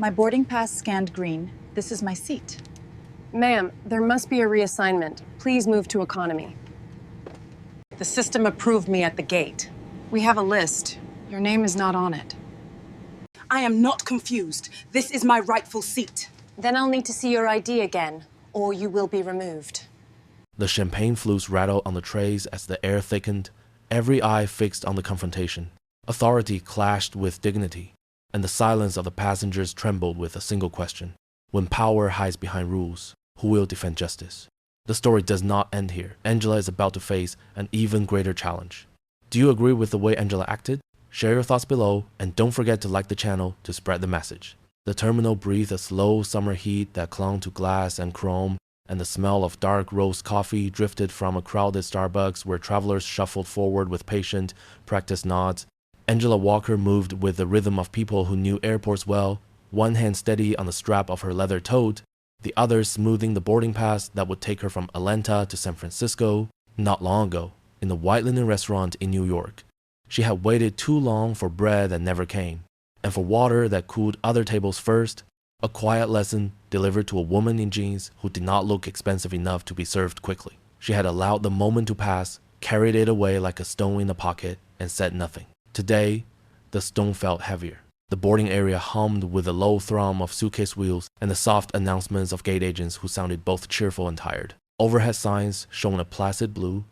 My boarding pass scanned green. This is my seat. Ma'am, there must be a reassignment. Please move to economy. The system approved me at the gate. We have a list. Your name is not on it. I am not confused. This is my rightful seat. Then I'll need to see your ID again, or you will be removed. The champagne flutes rattled on the trays as the air thickened, every eye fixed on the confrontation. Authority clashed with dignity, and the silence of the passengers trembled with a single question. When power hides behind rules, who will defend justice? The story does not end here. Angela is about to face an even greater challenge. Do you agree with the way Angela acted? Share your thoughts below, and don't forget to like the channel to spread the message. The terminal breathed a slow summer heat that clung to glass and chrome, and the smell of dark roast coffee drifted from a crowded Starbucks where travelers shuffled forward with patient, practiced nods. Angela Walker moved with the rhythm of people who knew airports well, one hand steady on the strap of her leather tote, the other smoothing the boarding pass that would take her from Atlanta to San Francisco. Not long ago, in the White Linen restaurant in New York, she had waited too long for bread that never came, and for water that cooled other tables first, a quiet lesson delivered to a woman in jeans who did not look expensive enough to be served quickly. She had allowed the moment to pass, carried it away like a stone in a pocket, and said nothing. Today, the stone felt heavier. The boarding area hummed with the low thrum of suitcase wheels and the soft announcements of gate agents who sounded both cheerful and tired. Overhead signs shone a placid blue.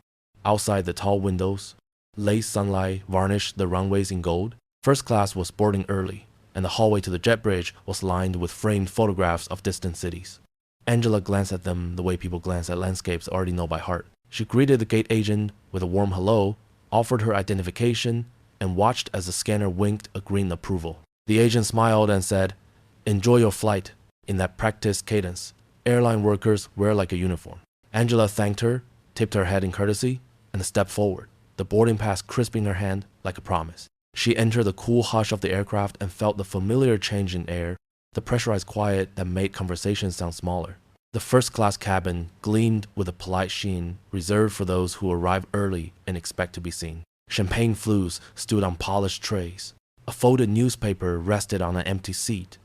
Outside the tall windows, late sunlight varnished the runways in gold. First class was boarding early, and the hallway to the jet bridge was lined with framed photographs of distant cities. Angela glanced at them the way people glance at landscapes already know by heart. She greeted the gate agent with a warm hello, offered her identification, and watched as the scanner winked a green approval. The agent smiled and said, "Enjoy your flight," in that practiced cadence. Airline workers wear like a uniform. Angela thanked her, tipped her head in courtesy, and stepped forward, the boarding pass crisping her hand like a promise. She entered the cool hush of the aircraft and felt the familiar change in air, the pressurized quiet that made conversation sound smaller. The first-class cabin gleamed with a polite sheen reserved for those who arrive early and expect to be seen. Champagne flutes stood on polished trays. A folded newspaper rested on an empty seat.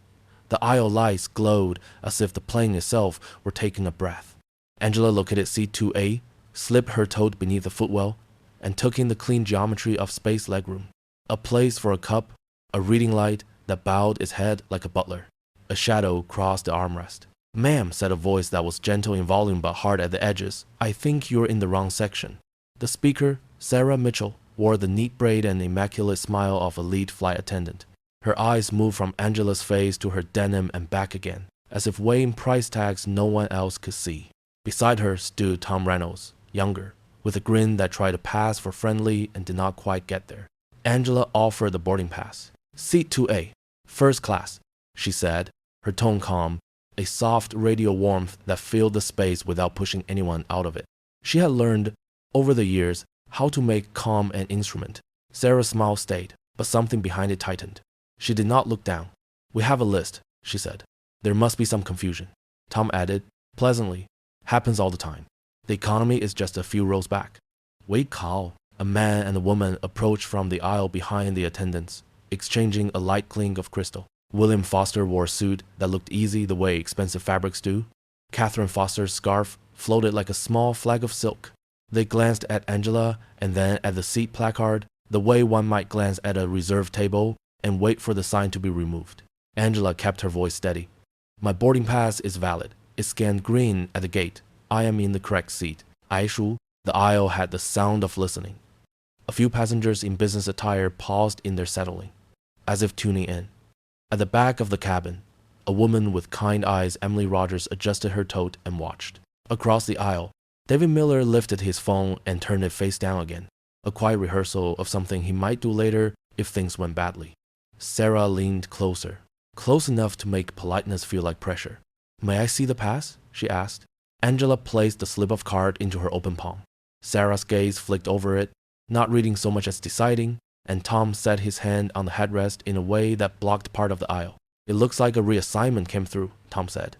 The aisle lights glowed as if the plane itself were taking a breath. Angela located seat 2A, slipped her tote beneath the footwell, and took in the clean geometry of space legroom. A place for a cup, a reading light that bowed its head like a butler. A shadow crossed the armrest. "Ma'am," said a voice that was gentle in volume but hard at the edges, "I think you're in the wrong section." The speaker, Sarah Mitchell, wore the neat braid and immaculate smile of a lead flight attendant. Her eyes moved from Angela's face to her denim and back again, as if weighing price tags no one else could see. Beside her stood Tom Reynolds, younger, with a grin that tried to pass for friendly and did not quite get there. Angela offered the boarding pass. "Seat 2A, first class," she said, her tone calm, a soft radio warmth that filled the space without pushing anyone out of it. She had learned, over the years, how to make calm an instrument. Sarah's smile stayed, but something behind it tightened. She did not look down. "We have a list," she said. "There must be some confusion." Tom added, pleasantly, "Happens all the time. The economy is just a few rows back." "Wait, Carl." A man and a woman approached from the aisle behind the attendants, exchanging a light clink of crystal. William Foster wore a suit that looked easy the way expensive fabrics do. Catherine Foster's scarf floated like a small flag of silk. They glanced at Angela and then at the seat placard, the way one might glance at a reserved table and wait for the sign to be removed. Angela kept her voice steady. "My boarding pass is valid. It scanned green at the gate. I am in the correct seat." Aishu, the aisle had the sound of listening. A few passengers in business attire paused in their settling, as if tuning in. At the back of the cabin, a woman with kind eyes, Emily Rogers, adjusted her tote and watched. Across the aisle, David Miller lifted his phone and turned it face down again, a quiet rehearsal of something he might do later if things went badly. Sarah leaned closer, close enough to make politeness feel like pressure. "May I see the pass?" she asked. Angela placed the slip of card into her open palm. Sarah's gaze flicked over it, not reading so much as deciding, and Tom set his hand on the headrest in a way that blocked part of the aisle. "It looks like a reassignment came through," Tom said.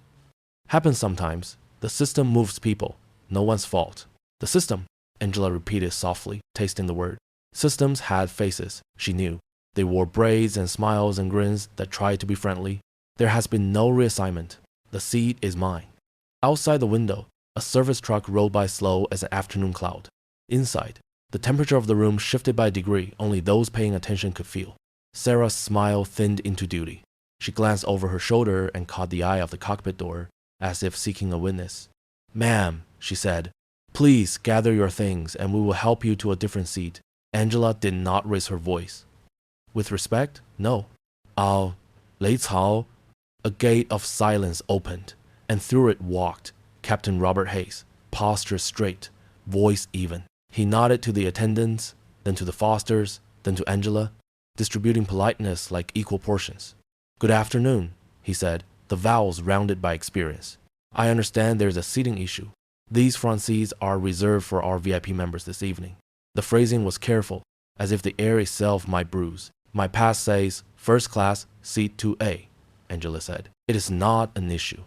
"Happens sometimes. The system moves people. No one's fault." "The system," Angela repeated softly, tasting the word. Systems had faces, she knew. They wore braids and smiles and grins that tried to be friendly. There has been no reassignment. The seat is mine. Outside the window, a service truck rolled by slow as an afternoon cloud. Inside, the temperature of the room shifted by a degree only those paying attention could feel. Sarah's smile thinned into duty. She glanced over her shoulder and caught the eye of the cockpit door, as if seeking a witness. "Ma'am," she said, "please gather your things and we will help you to a different seat." Angela did not raise her voice. With respect? No. Lei Cao. A gate of silence opened, and through it walked Captain Robert Hayes, posture straight, voice even. He nodded to the attendants, then to the Fosters, then to Angela, distributing politeness like equal portions. "Good afternoon," he said, the vowels rounded by experience. "I understand there's a seating issue. These front seats are reserved for our VIP members this evening." The phrasing was careful, as if the air itself might bruise. "My pass says, first class, seat 2A, Angela said. "It is not an issue.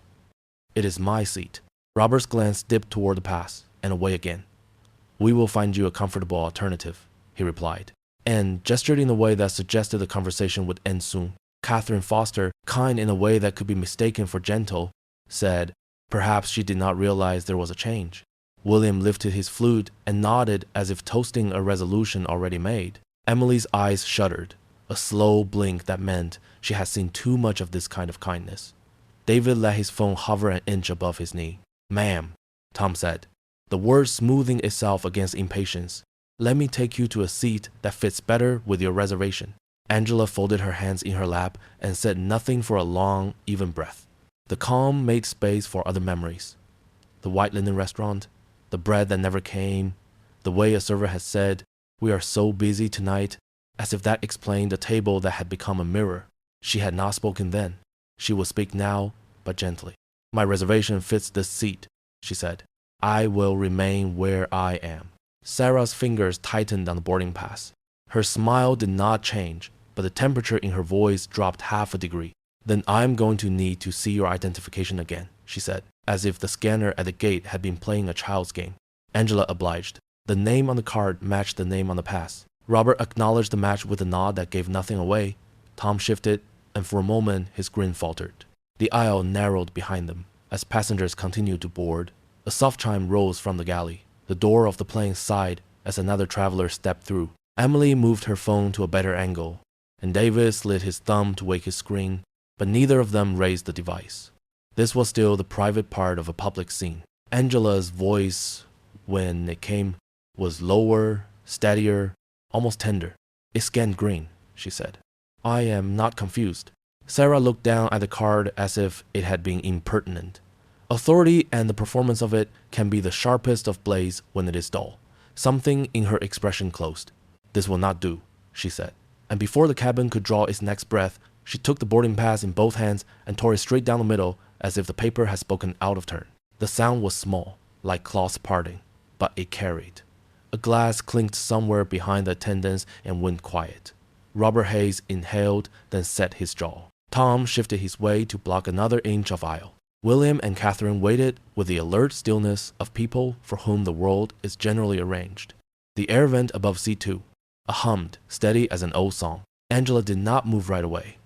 It is my seat." Robert's glance dipped toward the pass, and away again. "We will find you a comfortable alternative," he replied, and gestured in a way that suggested the conversation would end soon. Catherine Foster, kind in a way that could be mistaken for gentle, said perhaps she did not realize there was a change. William lifted his flute and nodded as if toasting a resolution already made. Emily's eyes shuddered, a slow blink that meant she had seen too much of this kind of kindness. David let his phone hover an inch above his knee. "Ma'am," Tom said, the word smoothing itself against impatience, "let me take you to a seat that fits better with your reservation." Angela folded her hands in her lap and said nothing for a long, even breath. The calm made space for other memories. The white linen restaurant, the bread that never came, the way a server had said, "We are so busy tonight," as if that explained the table that had become a mirror. She had not spoken then. She would speak now, but gently. "My reservation fits this seat," she said. "I will remain where I am." Sarah's fingers tightened on the boarding pass. Her smile did not change, but the temperature in her voice dropped half a degree. "Then I'm going to need to see your identification again," she said, as if the scanner at the gate had been playing a child's game. Angela obliged. The name on the card matched the name on the pass. Robert acknowledged the match with a nod that gave nothing away. Tom shifted, and for a moment his grin faltered. The aisle narrowed behind them as passengers continued to board. A soft chime rose from the galley. The door of the plane sighed as another traveler stepped through. Emily moved her phone to a better angle, and David slid his thumb to wake his screen, but neither of them raised the device. This was still the private part of a public scene. Angela's voice, when it came, was lower, steadier, almost tender. "It scanned green," she said. "I am not confused." Sarah looked down at the card as if it had been impertinent. Authority and the performance of it can be the sharpest of blades when it is dull. Something in her expression closed. "This will not do," she said. And before the cabin could draw its next breath, she took the boarding pass in both hands and tore it straight down the middle as if the paper had spoken out of turn. The sound was small, like cloths parting, but it carried. A glass clinked somewhere behind the attendants and went quiet. Robert Hayes inhaled, then set his jaw. Tom shifted his weight to block another inch of aisle. William and Catherine waited with the alert stillness of people for whom the world is generally arranged. The air vent above C2, hummed, steady as an old song. Angela did not move right away.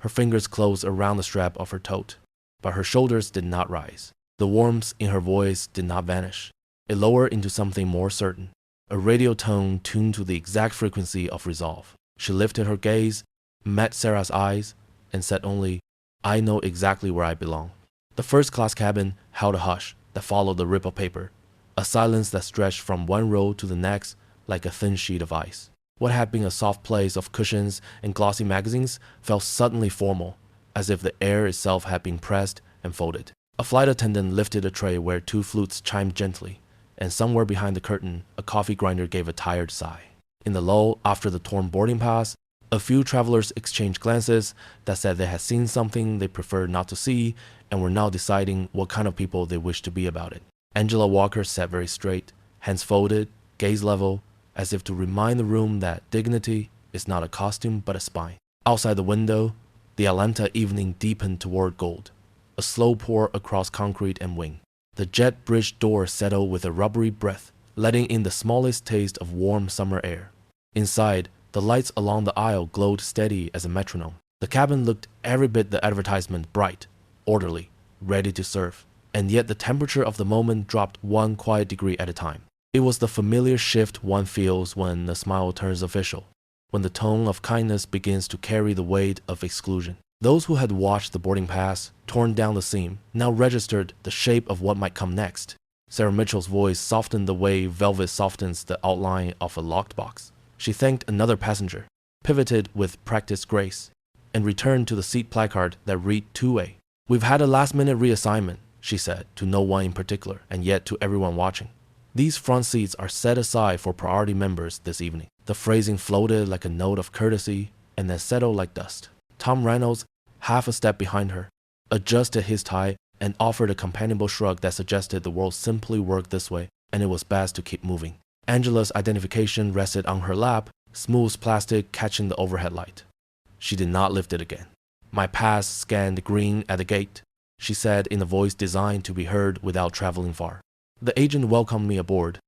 Her fingers closed around the strap of her tote, but her shoulders did not rise. The warmth in her voice did not vanish. It lowered into something more certain, a radio tone tuned to the exact frequency of resolve. She lifted her gaze, met Sarah's eyes, and said only, "I know exactly where I belong." The first-class cabin held a hush that followed the rip of paper, a silence that stretched from one row to the next like a thin sheet of ice. What had been a soft place of cushions and glossy magazines felt suddenly formal, as if the air itself had been pressed and folded. A flight attendant lifted a tray where two flutes chimed gently, and somewhere behind the curtain, a coffee grinder gave a tired sigh. In the lull after the torn boarding pass, a few travelers exchanged glances that said they had seen something they preferred not to see and were now deciding what kind of people they wished to be about it. Angela Walker sat very straight, hands folded, gaze level, as if to remind the room that dignity is not a costume but a spine. Outside the window, the Atlanta evening deepened toward gold, a slow pour across concrete and wing. The jet bridge door settled with a rubbery breath, letting in the smallest taste of warm summer air. Inside, the lights along the aisle glowed steady as a metronome. The cabin looked every bit the advertisement, bright, orderly, ready to serve. And yet the temperature of the moment dropped 1 quiet degree at a time. It was the familiar shift one feels when the smile turns official, when the tone of kindness begins to carry the weight of exclusion. Those who had watched the boarding pass, torn down the seam, now registered the shape of what might come next. Sarah Mitchell's voice softened the way velvet softens the outline of a locked box. She thanked another passenger, pivoted with practiced grace, and returned to the seat placard that read two-way. "We've had a last-minute reassignment," she said, to no one in particular, and yet to everyone watching. "These front seats are set aside for priority members this evening." The phrasing floated like a note of courtesy and then settled like dust. Tom Reynolds, half a step behind her, adjusted his tie and offered a companionable shrug that suggested the world simply worked this way and it was best to keep moving. Angela's identification rested on her lap, smooth plastic catching the overhead light. She did not lift it again. "My pass scanned green at the gate," she said in a voice designed to be heard without traveling far. The agent welcomed me aboard.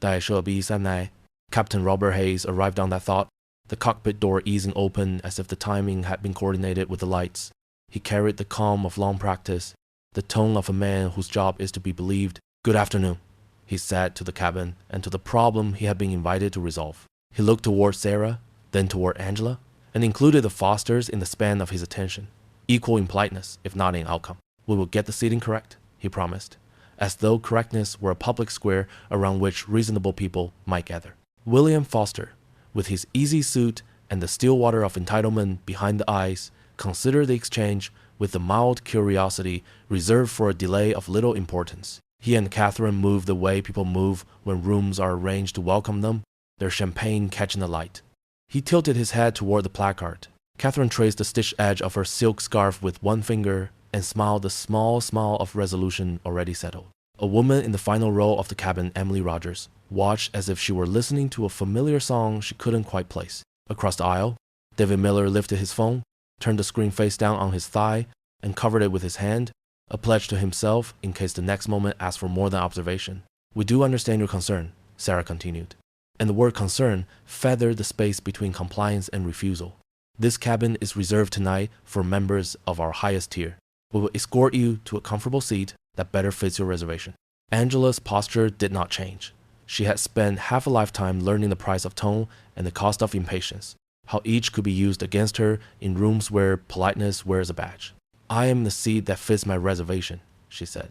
带设备上来. Captain Robert Hayes arrived on that thought, the cockpit door easing open as if the timing had been coordinated with the lights. He carried the calm of long practice, the tone of a man whose job is to be believed. "Good afternoon," he said to the cabin and to the problem he had been invited to resolve. He looked toward Sarah, then toward Angela, and included the Fosters in the span of his attention, equal in politeness, if not in outcome. "We will get the seating correct," he promised, as though correctness were a public square around which reasonable people might gather. William Foster, with his easy suit and the still water of entitlement behind the eyes, considered the exchange with the mild curiosity reserved for a delay of little importance. He and Catherine moved the way people move when rooms are arranged to welcome them, their champagne catching the light. He tilted his head toward the placard. Catherine traced the stitched edge of her silk scarf with one finger and smiled the small smile of resolution already settled. A woman in the final row of the cabin, Emily Rogers, watched as if she were listening to a familiar song she couldn't quite place. Across the aisle, David Miller lifted his phone, turned the screen face down on his thigh, and covered it with his hand, a pledge to himself in case the next moment asked for more than observation. "We do understand your concern," Sarah continued, and the word concern feathered the space between compliance and refusal. "This cabin is reserved tonight for members of our highest tier. We will escort you to a comfortable seat that better fits your reservation." Angela's posture did not change. She had spent half a lifetime learning the price of tone and the cost of impatience, how each could be used against her in rooms where politeness wears a badge. "I am in the seat that fits my reservation," she said.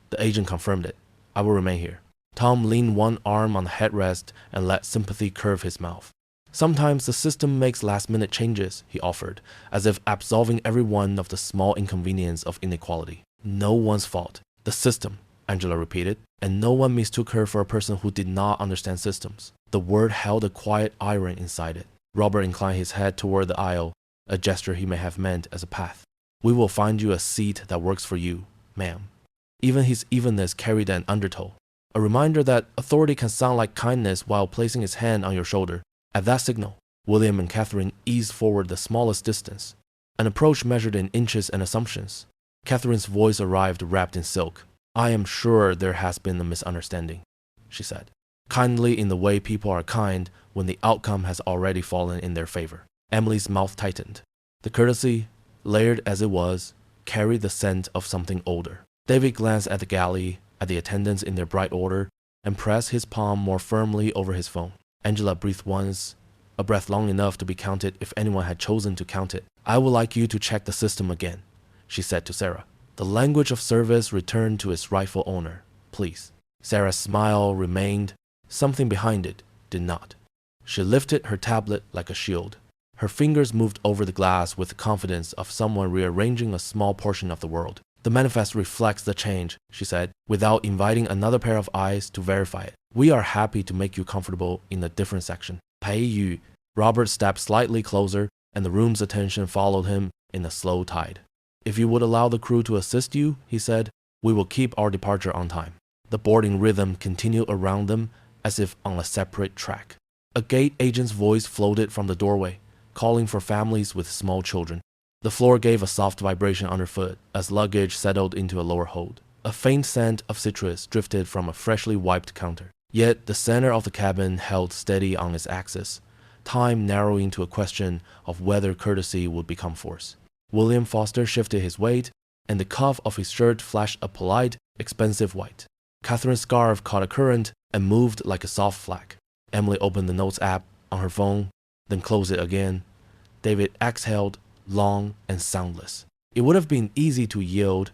The agent confirmed it. "I will remain here." Tom leaned one arm on the headrest and let sympathy curve his mouth. "Sometimes the system makes last-minute changes," he offered, as if absolving everyone of the small inconvenience of inequality. "No one's fault. The system," Angela repeated, and no one mistook her for a person who did not understand systems. The word held a quiet iron inside it. Robert inclined his head toward the aisle, a gesture he may have meant as a path. "We will find you a seat that works for you, ma'am." Even his evenness carried an undertow, a reminder that authority can sound like kindness while placing his hand on your shoulder. At that signal, William and Catherine eased forward the smallest distance, an approach measured in inches and assumptions. Catherine's voice arrived wrapped in silk. "I am sure there has been a misunderstanding," she said, kindly in the way people are kind when the outcome has already fallen in their favor. Emily's mouth tightened. The courtesy, layered as it was, carried the scent of something older. David glanced at the galley, at the attendants in their bright order, and pressed his palm more firmly over his phone. Angela breathed once, a breath long enough to be counted if anyone had chosen to count it. "I would like you to check the system again," she said to Sarah. "The language of service returned to its rightful owner, please." Sarah's smile remained. Something behind it did not. She lifted her tablet like a shield. Her fingers moved over the glass with the confidence of someone rearranging a small portion of the world. "The manifest reflects the change," she said, without inviting another pair of eyes to verify it. "We are happy to make you comfortable in a different section." "Pei Yu." Robert stepped slightly closer, and the room's attention followed him in a slow tide. "If you would allow the crew to assist you," he said, "we will keep our departure on time." The boarding rhythm continued around them as if on a separate track. A gate agent's voice floated from the doorway, calling for families with small children. The floor gave a soft vibration underfoot as luggage settled into a lower hold. A faint scent of citrus drifted from a freshly wiped counter. Yet the center of the cabin held steady on its axis, time narrowing to a question of whether courtesy would become force. William Foster shifted his weight, and the cuff of his shirt flashed a polite, expensive white. Catherine's scarf caught a current and moved like a soft flag. Emily opened the Notes app on her phone, then closed it again. David exhaled, long and soundless. It would have been easy to yield,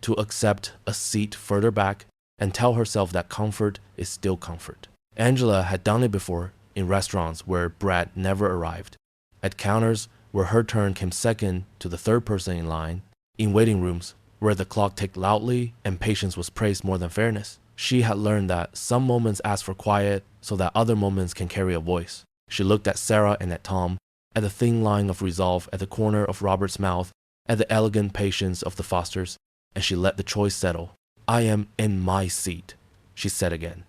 to accept a seat further back, and tell herself that comfort is still comfort. Angela had done it before in restaurants where Brad never arrived, at counters where her turn came second to the third person in line, in waiting rooms where the clock ticked loudly and patience was praised more than fairness. She had learned that some moments ask for quiet so that other moments can carry a voice. She looked at Sarah and at Tom, at the thin line of resolve at the corner of Robert's mouth, at the elegant patience of the Fosters, and she let the choice settle. I am in my seat, she said again.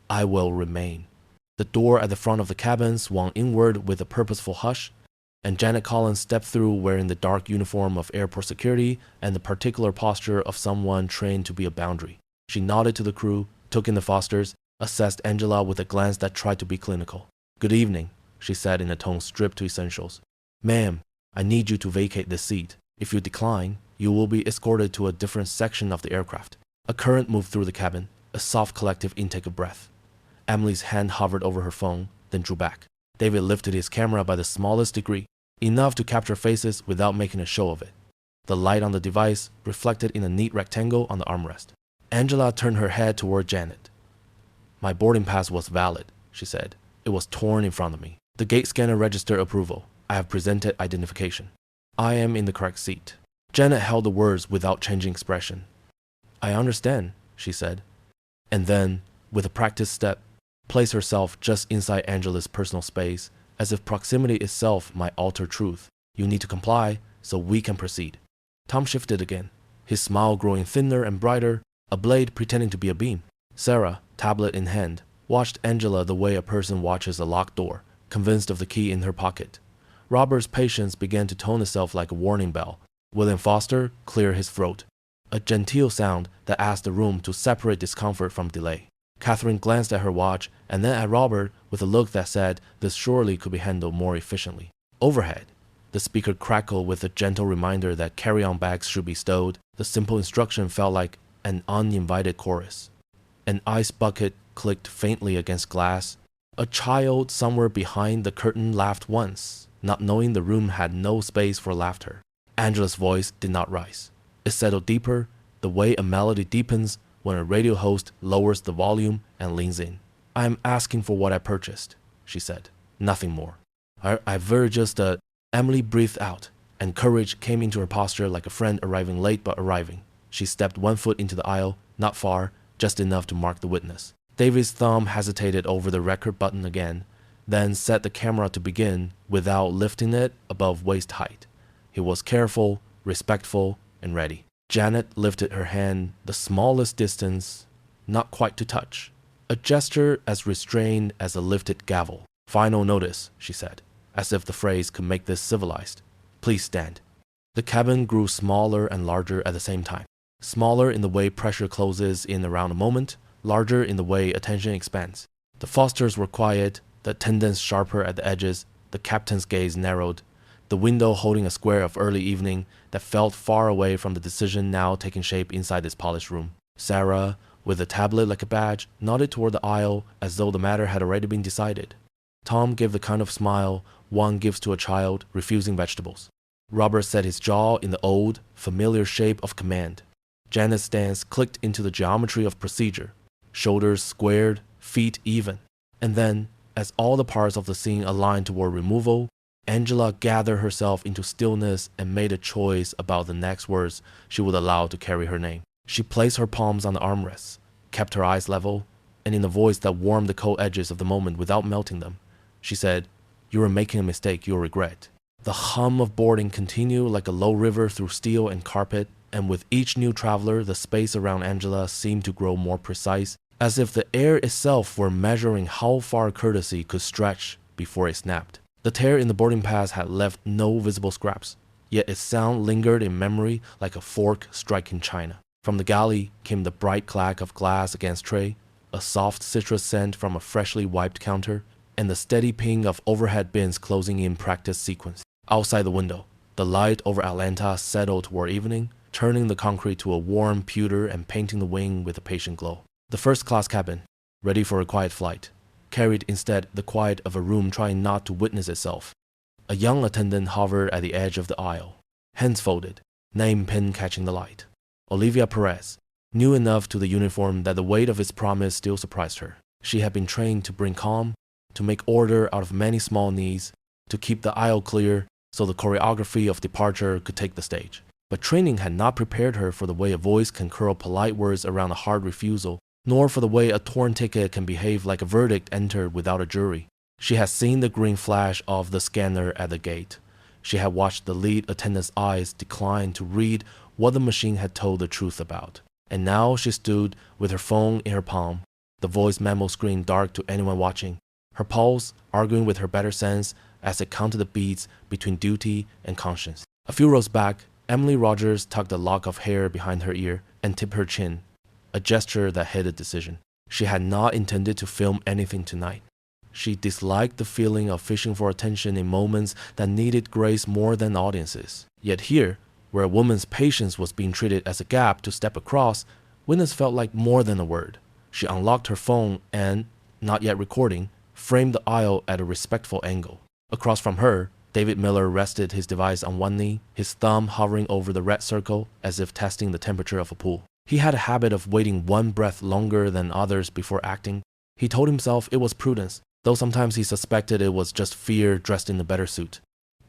I will remain. The door at the front of the cabin swung inward with a purposeful hush, and Janet Collins stepped through wearing the dark uniform of airport security and the particular posture of someone trained to be a boundary. She nodded to the crew, took in the Fosters, assessed Angela with a glance that tried to be clinical. Good evening, she said in a tone stripped to essentials. Ma'am, I need you to vacate this seat. If you decline, you will be escorted to a different section of the aircraft. A current moved through the cabin, a soft collective intake of breath. Emily's hand hovered over her phone, then drew back. David lifted his camera by the smallest degree, enough to capture faces without making a show of it. The light on the device reflected in a neat rectangle on the armrest. Angela turned her head toward Janet. My boarding pass was valid, she said. It was torn in front of me. The gate scanner registered approval. I have presented identification. I am in the correct seat. Janet held the words without changing expression. I understand, she said, and then, with a practiced step, placed herself just inside Angela's personal space, as if proximity itself might alter truth. You need to comply, so we can proceed. Tom shifted again, his smile growing thinner and brighter, a blade pretending to be a beam. Sarah, tablet in hand, watched Angela the way a person watches a locked door, convinced of the key in her pocket. Robert's patience began to tone itself like a warning bell. William Foster cleared his throat, a genteel sound that asked the room to separate discomfort from delay. Catherine glanced at her watch and then at Robert with a look that said this surely could be handled more efficiently. Overhead, the speaker crackled with a gentle reminder that carry-on bags should be stowed. The simple instruction felt like an uninvited chorus. An ice bucket clicked faintly against glass. A child somewhere behind the curtain laughed once, not knowing the room had no space for laughter. Angela's voice did not rise. It settled deeper, the way a melody deepens when a radio host lowers the volume and leans in. I am asking for what I purchased, she said. Nothing more. Emily breathed out, and courage came into her posture like a friend arriving late but arriving. She stepped 1 foot into the aisle, not far, just enough to mark the witness. David's thumb hesitated over the record button again, then set the camera to begin without lifting it above waist height. He was careful, respectful, and ready. Janet lifted her hand the smallest distance, not quite to touch. A gesture as restrained as a lifted gavel. Final notice, she said, as if the phrase could make this civilized. Please stand. The cabin grew smaller and larger at the same time. Smaller in the way pressure closes in around a moment, larger in the way attention expands. The Fosters were quiet, the attendants sharper at the edges, the captain's gaze narrowed, the window holding a square of early evening that felt far away from the decision now taking shape inside this polished room. Sarah, with a tablet like a badge, nodded toward the aisle as though the matter had already been decided. Tom gave the kind of smile one gives to a child refusing vegetables. Robert set his jaw in the old, familiar shape of command. Janet's stance clicked into the geometry of procedure. Shoulders squared, feet even. And then, as all the parts of the scene aligned toward removal, Angela gathered herself into stillness and made a choice about the next words she would allow to carry her name. She placed her palms on the armrests, kept her eyes level, and in a voice that warmed the cold edges of the moment without melting them, she said, "You are making a mistake you'll regret." The hum of boarding continued like a low river through steel and carpet, and with each new traveler, the space around Angela seemed to grow more precise, as if the air itself were measuring how far courtesy could stretch before it snapped. The tear in the boarding pass had left no visible scraps, yet its sound lingered in memory like a fork striking china. From the galley came the bright clack of glass against tray, a soft citrus scent from a freshly wiped counter, and the steady ping of overhead bins closing in practice sequence. Outside the window, the light over Atlanta settled toward evening, turning the concrete to a warm pewter and painting the wing with a patient glow. The first-class cabin, ready for a quiet flight, carried instead the quiet of a room trying not to witness itself. A young attendant hovered at the edge of the aisle, hands folded, name pin catching the light. Olivia Perez, new enough to the uniform that the weight of its promise still surprised her. She had been trained to bring calm, to make order out of many small needs, to keep the aisle clear so the choreography of departure could take the stage. But training had not prepared her for the way a voice can curl polite words around a hard refusal, nor for the way a torn ticket can behave like a verdict entered without a jury. She had seen the green flash of the scanner at the gate. She had watched the lead attendant's eyes decline to read what the machine had told the truth about. And now she stood with her phone in her palm, the voice memo screen dark to anyone watching, her pulse arguing with her better sense as it counted the beats between duty and conscience. A few rows back, Emily Rogers tucked a lock of hair behind her ear and tipped her chin, a gesture that hid a decision. She had not intended to film anything tonight. She disliked the feeling of fishing for attention in moments that needed grace more than audiences. Yet here, where a woman's patience was being treated as a gap to step across, witness felt like more than a word. She unlocked her phone and, not yet recording, framed the aisle at a respectful angle. Across from her, David Miller rested his device on one knee, his thumb hovering over the red circle as if testing the temperature of a pool. He had a habit of waiting one breath longer than others before acting. He told himself it was prudence, though sometimes he suspected it was just fear dressed in a better suit.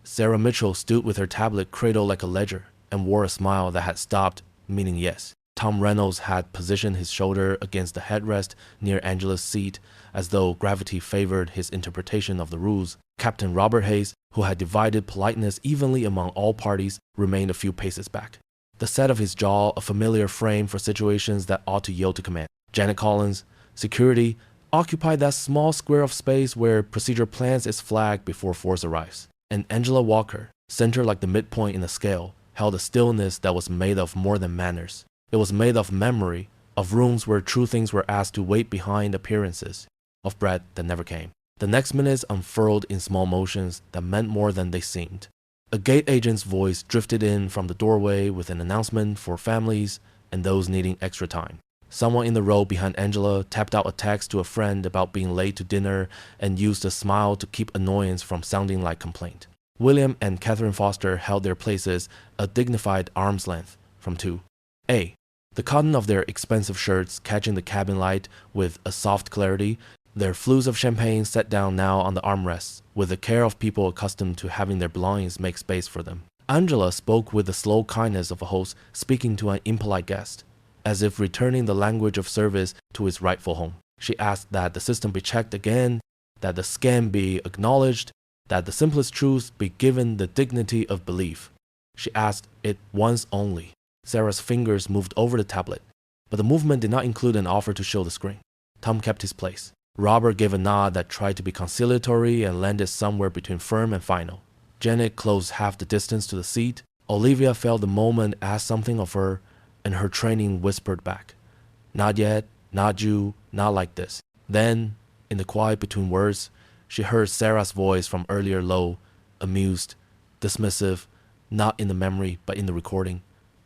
Sarah Mitchell stood with her tablet cradled like a ledger and wore a smile that had stopped, meaning yes. Tom Reynolds had positioned his shoulder against the headrest near Angela's seat as though gravity favored his interpretation of the rules. Captain Robert Hayes, who had divided politeness evenly among all parties, remained a few paces back, the set of his jaw a familiar frame for situations that ought to yield to command. Janet Collins, security, occupied that small square of space where procedure plants its flag before force arrives. And Angela Walker, centered like the midpoint in the scale, held a stillness that was made of more than manners. It was made of memory, of rooms where true things were asked to wait behind appearances, of bread that never came. The next minutes unfurled in small motions that meant more than they seemed. A gate agent's voice drifted in from the doorway with an announcement for families and those needing extra time. Someone in the row behind Angela tapped out a text to a friend about being late to dinner and used a smile to keep annoyance from sounding like complaint. William and Catherine Foster held their places a dignified arm's length from 2A. The cotton of their expensive shirts catching the cabin light with a soft clarity, their flues of champagne set down now on the armrests, with the care of people accustomed to having their belongings make space for them. Angela spoke with the slow kindness of a host speaking to an impolite guest, as if returning the language of service to its rightful home. She asked that the system be checked again, that the scam be acknowledged, that the simplest truths be given the dignity of belief. She asked it once only. Sarah's fingers moved over the tablet, but the movement did not include an offer to show the screen. Tom kept his place. Robert gave a nod that tried to be conciliatory and landed somewhere between firm and final. Janet closed half the distance to the seat. Olivia felt the moment asked something of her, and her training whispered back, "Not yet, not you, not like this." Then, in the quiet between words, she heard Sarah's voice from earlier low, amused, dismissive, not in the memory but in the recording,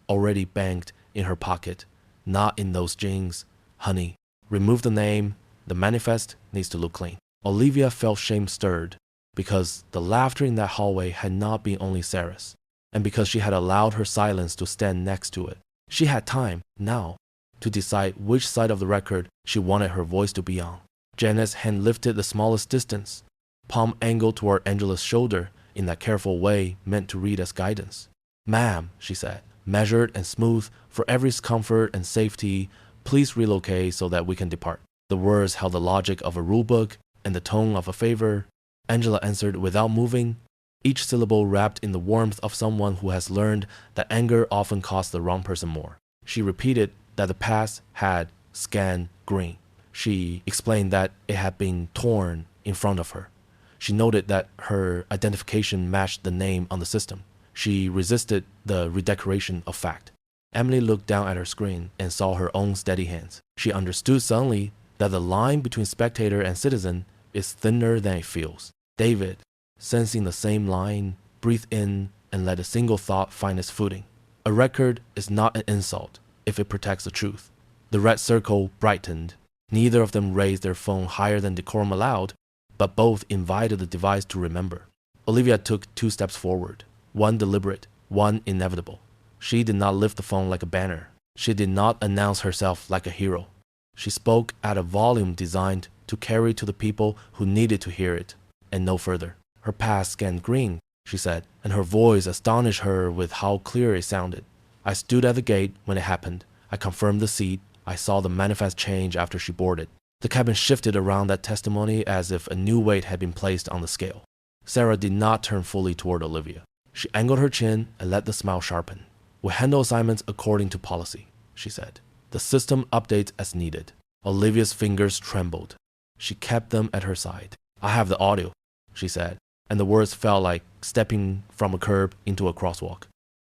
already banked in her pocket, not in those jeans. "Honey, remove the name. The manifest needs to look clean." Olivia felt shame stirred, because the laughter in that hallway had not been only Sarah's, and because she had allowed her silence to stand next to it. She had time, now, to decide which side of the record she wanted her voice to be on. Janet's hand lifted the smallest distance, palm angled toward Angela's shoulder in that careful way meant to read as guidance. "Ma'am," she said, "measured and smooth, for every's comfort and safety, please relocate so that we can depart." The words held the logic of a rulebook and the tone of a favor. Angela answered without moving, each syllable wrapped in the warmth of someone who has learned that anger often costs the wrong person more. She repeated that the past had scanned green. She explained that it had been torn in front of her. She noted that her identification matched the name on the system. She resisted the redecoration of fact. Emily looked down at her screen and saw her own steady hands. She understood suddenly that the line between spectator and citizen is thinner than it feels. David, sensing the same line, breathed in and let a single thought find its footing. A record is not an insult if it protects the truth. The red circle brightened. Neither of them raised their phone higher than decorum allowed, but both invited the device to remember. Olivia took 2 steps forward, one deliberate, one inevitable. She did not lift the phone like a banner. She did not announce herself like a hero. She spoke at a volume designed to carry to the people who needed to hear it, and no further. Her pass scanned green, she said, and her voice astonished her with how clear it sounded. I stood at the gate when it happened. I confirmed the seat. I saw the manifest change after she boarded. The cabin shifted around that testimony as if a new weight had been placed on the scale. Sarah did not turn fully toward Olivia. She angled her chin and let the smile sharpen. We handle assignments according to policy, she said. The system updates as needed. Olivia's fingers trembled. She kept them at her side. I have the audio, she said, and the words felt like stepping from a curb into a crosswalk.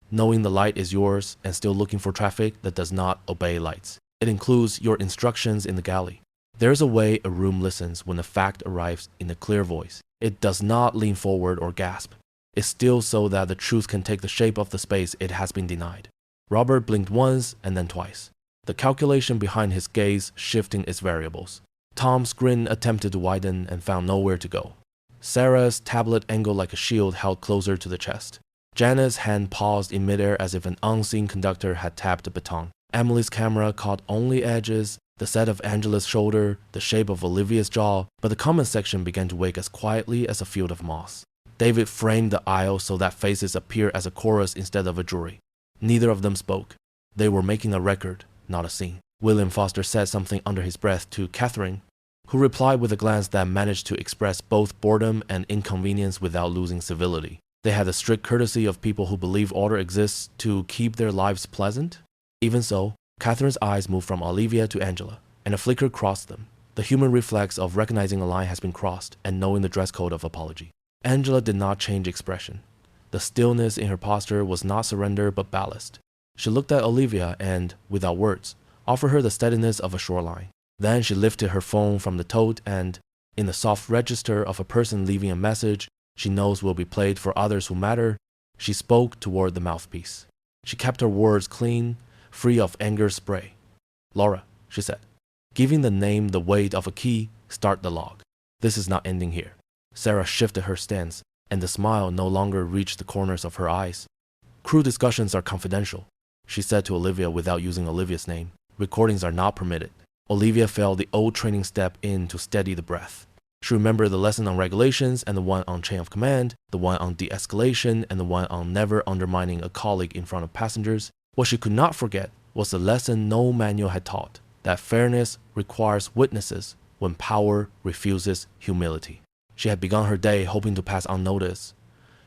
Knowing the light is yours and still looking for traffic that does not obey lights. It includes your instructions in the galley. There is a way a room listens when a fact arrives in a clear voice. It does not lean forward or gasp. It's still so that the truth can take the shape of the space it has been denied. Robert blinked once and then twice, the calculation behind his gaze shifting its variables. Tom's grin attempted to widen and found nowhere to go. Sarah's tablet angled like a shield held closer to the chest. Janet's hand paused in midair as if an unseen conductor had tapped the baton. Emily's camera caught only edges, the set of Angela's shoulder, the shape of Olivia's jaw, but the comment section began to wake as quietly as a field of moss. David framed the aisle so that faces appeared as a chorus instead of a jury. Neither of them spoke. They were making a record, not a scene. William Foster said something under his breath to Catherine, who replied with a glance that managed to express both boredom and inconvenience without losing civility. They had the strict courtesy of people who believe order exists to keep their lives pleasant. Even so, Catherine's eyes moved from Olivia to Angela, and a flicker crossed them. The human reflex of recognizing a line has been crossed and knowing the dress code of apology. Angela did not change expression. The stillness in her posture was not surrender but ballast. She looked at Olivia and, without words, offered her the steadiness of a shoreline. Then she lifted her phone from the tote and, in the soft register of a person leaving a message she knows will be played for others who matter, she spoke toward the mouthpiece. She kept her words clean, free of anger spray. Laura, she said, giving the name the weight of a key, start the log. This is not ending here. Sarah shifted her stance, and the smile no longer reached the corners of her eyes. Crew discussions are confidential, she said to Olivia without using Olivia's name. Recordings are not permitted. Olivia felt the old training step in to steady the breath. She remembered the lesson on regulations and the one on chain of command, the one on de-escalation and the one on never undermining a colleague in front of passengers. What she could not forget was the lesson no manual had taught, that fairness requires witnesses when power refuses humility. She had begun her day hoping to pass unnoticed.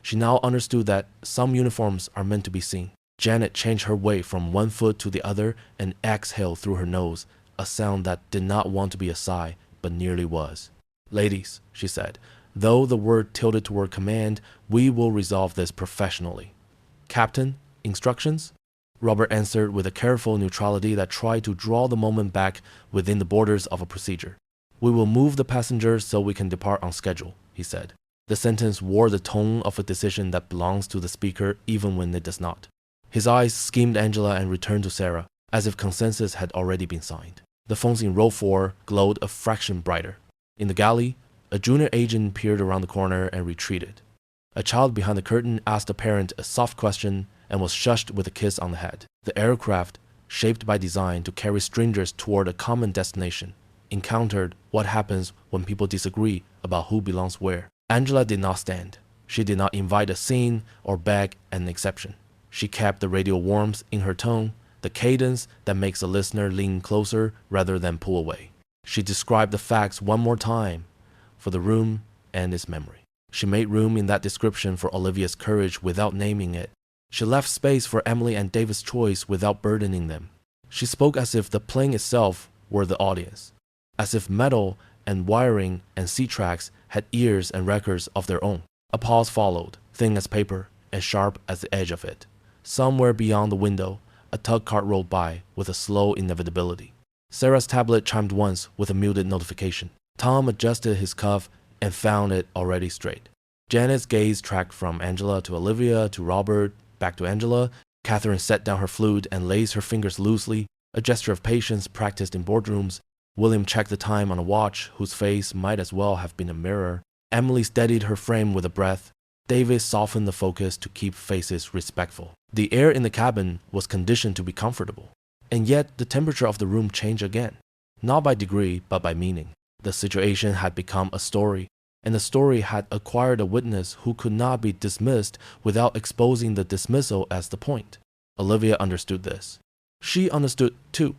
She now understood that some uniforms are meant to be seen. Janet changed her weight from one foot to the other and exhaled through her nose, a sound that did not want to be a sigh, but nearly was. Ladies, she said, though the word tilted toward command, we will resolve this professionally. Captain, instructions? Robert answered with a careful neutrality that tried to draw the moment back within the borders of a procedure. We will move the passengers so we can depart on schedule, he said. The sentence wore the tone of a decision that belongs to the speaker even when it does not. His eyes skimmed Angela and returned to Sarah, as if consensus had already been signed. The phones in row 4 glowed a fraction brighter. In the galley, a junior agent peered around the corner and retreated. A child behind the curtain asked a parent a soft question and was shushed with a kiss on the head. The aircraft, shaped by design to carry strangers toward a common destination, encountered what happens when people disagree about who belongs where. Angela did not stand. She did not invite a scene or beg an exception. She kept the radio warmth in her tone, the cadence that makes a listener lean closer rather than pull away. She described the facts one more time for the room and its memory. She made room in that description for Olivia's courage without naming it. She left space for Emily and David's choice without burdening them. She spoke as if the plane itself were the audience, as if metal and wiring and seat tracks had ears and records of their own. A pause followed, thin as paper and sharp as the edge of it. Somewhere beyond the window, a tug cart rolled by with a slow inevitability. Sarah's tablet chimed once with a muted notification. Tom adjusted his cuff and found it already straight. Janet's gaze tracked from Angela to Olivia to Robert, back to Angela. Catherine set down her flute and laced her fingers loosely, a gesture of patience practiced in boardrooms. William checked the time on a watch whose face might as well have been a mirror. Emily steadied her frame with a breath. David softened the focus to keep faces respectful. The air in the cabin was conditioned to be comfortable, and yet the temperature of the room changed again, not by degree but by meaning. The situation had become a story, and the story had acquired a witness who could not be dismissed without exposing the dismissal as the point. Olivia understood this. She understood, too,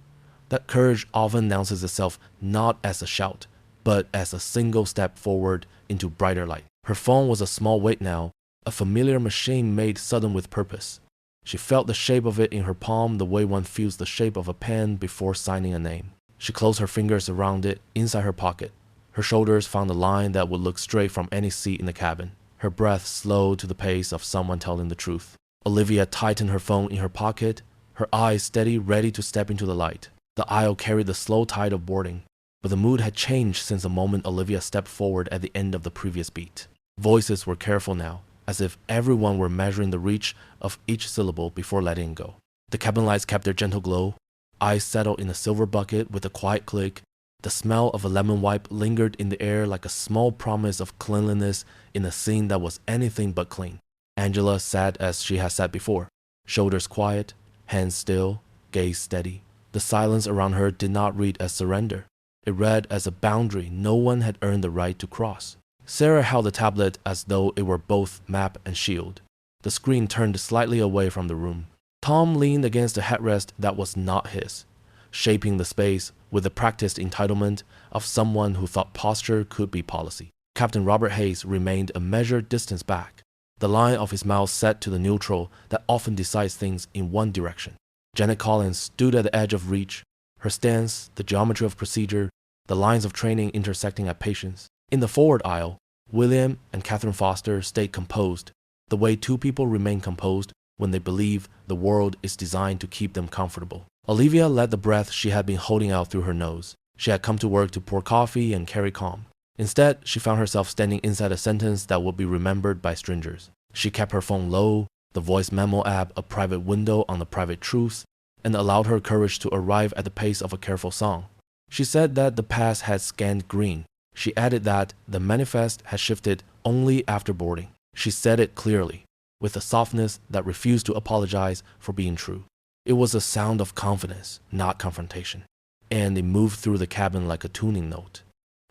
that courage often announces itself not as a shout, but as a single step forward into brighter light. Her phone was a small weight now, a familiar machine made sudden with purpose. She felt the shape of it in her palm the way one feels the shape of a pen before signing a name. She closed her fingers around it inside her pocket. Her shoulders found a line that would look straight from any seat in the cabin. Her breath slowed to the pace of someone telling the truth. Olivia tightened her phone in her pocket, her eyes steady, ready to step into the light. The aisle carried the slow tide of boarding, but the mood had changed since the moment Olivia stepped forward at the end of the previous beat. Voices were careful now, as if everyone were measuring the reach of each syllable before letting go. The cabin lights kept their gentle glow. Eyes settled in a silver bucket with a quiet click. The smell of a lemon wipe lingered in the air like a small promise of cleanliness in a scene that was anything but clean. Angela sat as she had sat before, shoulders quiet, hands still, gaze steady. The silence around her did not read as surrender. It read as a boundary no one had earned the right to cross. Sarah held the tablet as though it were both map and shield. The screen turned slightly away from the room. Tom leaned against a headrest that was not his, shaping the space with the practiced entitlement of someone who thought posture could be policy. Captain Robert Hayes remained a measured distance back, the line of his mouth set to the neutral that often decides things in one direction. Janet Collins stood at the edge of reach, her stance, the geometry of procedure, the lines of training intersecting at patience. In the forward aisle, William and Catherine Foster stayed composed, the way two people remain composed when they believe the world is designed to keep them comfortable. Olivia let the breath she had been holding out through her nose. She had come to work to pour coffee and carry calm. Instead, she found herself standing inside a sentence that would be remembered by strangers. She kept her phone low, the voice memo app a private window on the private truths, and allowed her courage to arrive at the pace of a careful song. She said that the past had scanned green. She added that the manifest had shifted only after boarding. She said it clearly, with a softness that refused to apologize for being true. It was a sound of confidence, not confrontation, and it moved through the cabin like a tuning note.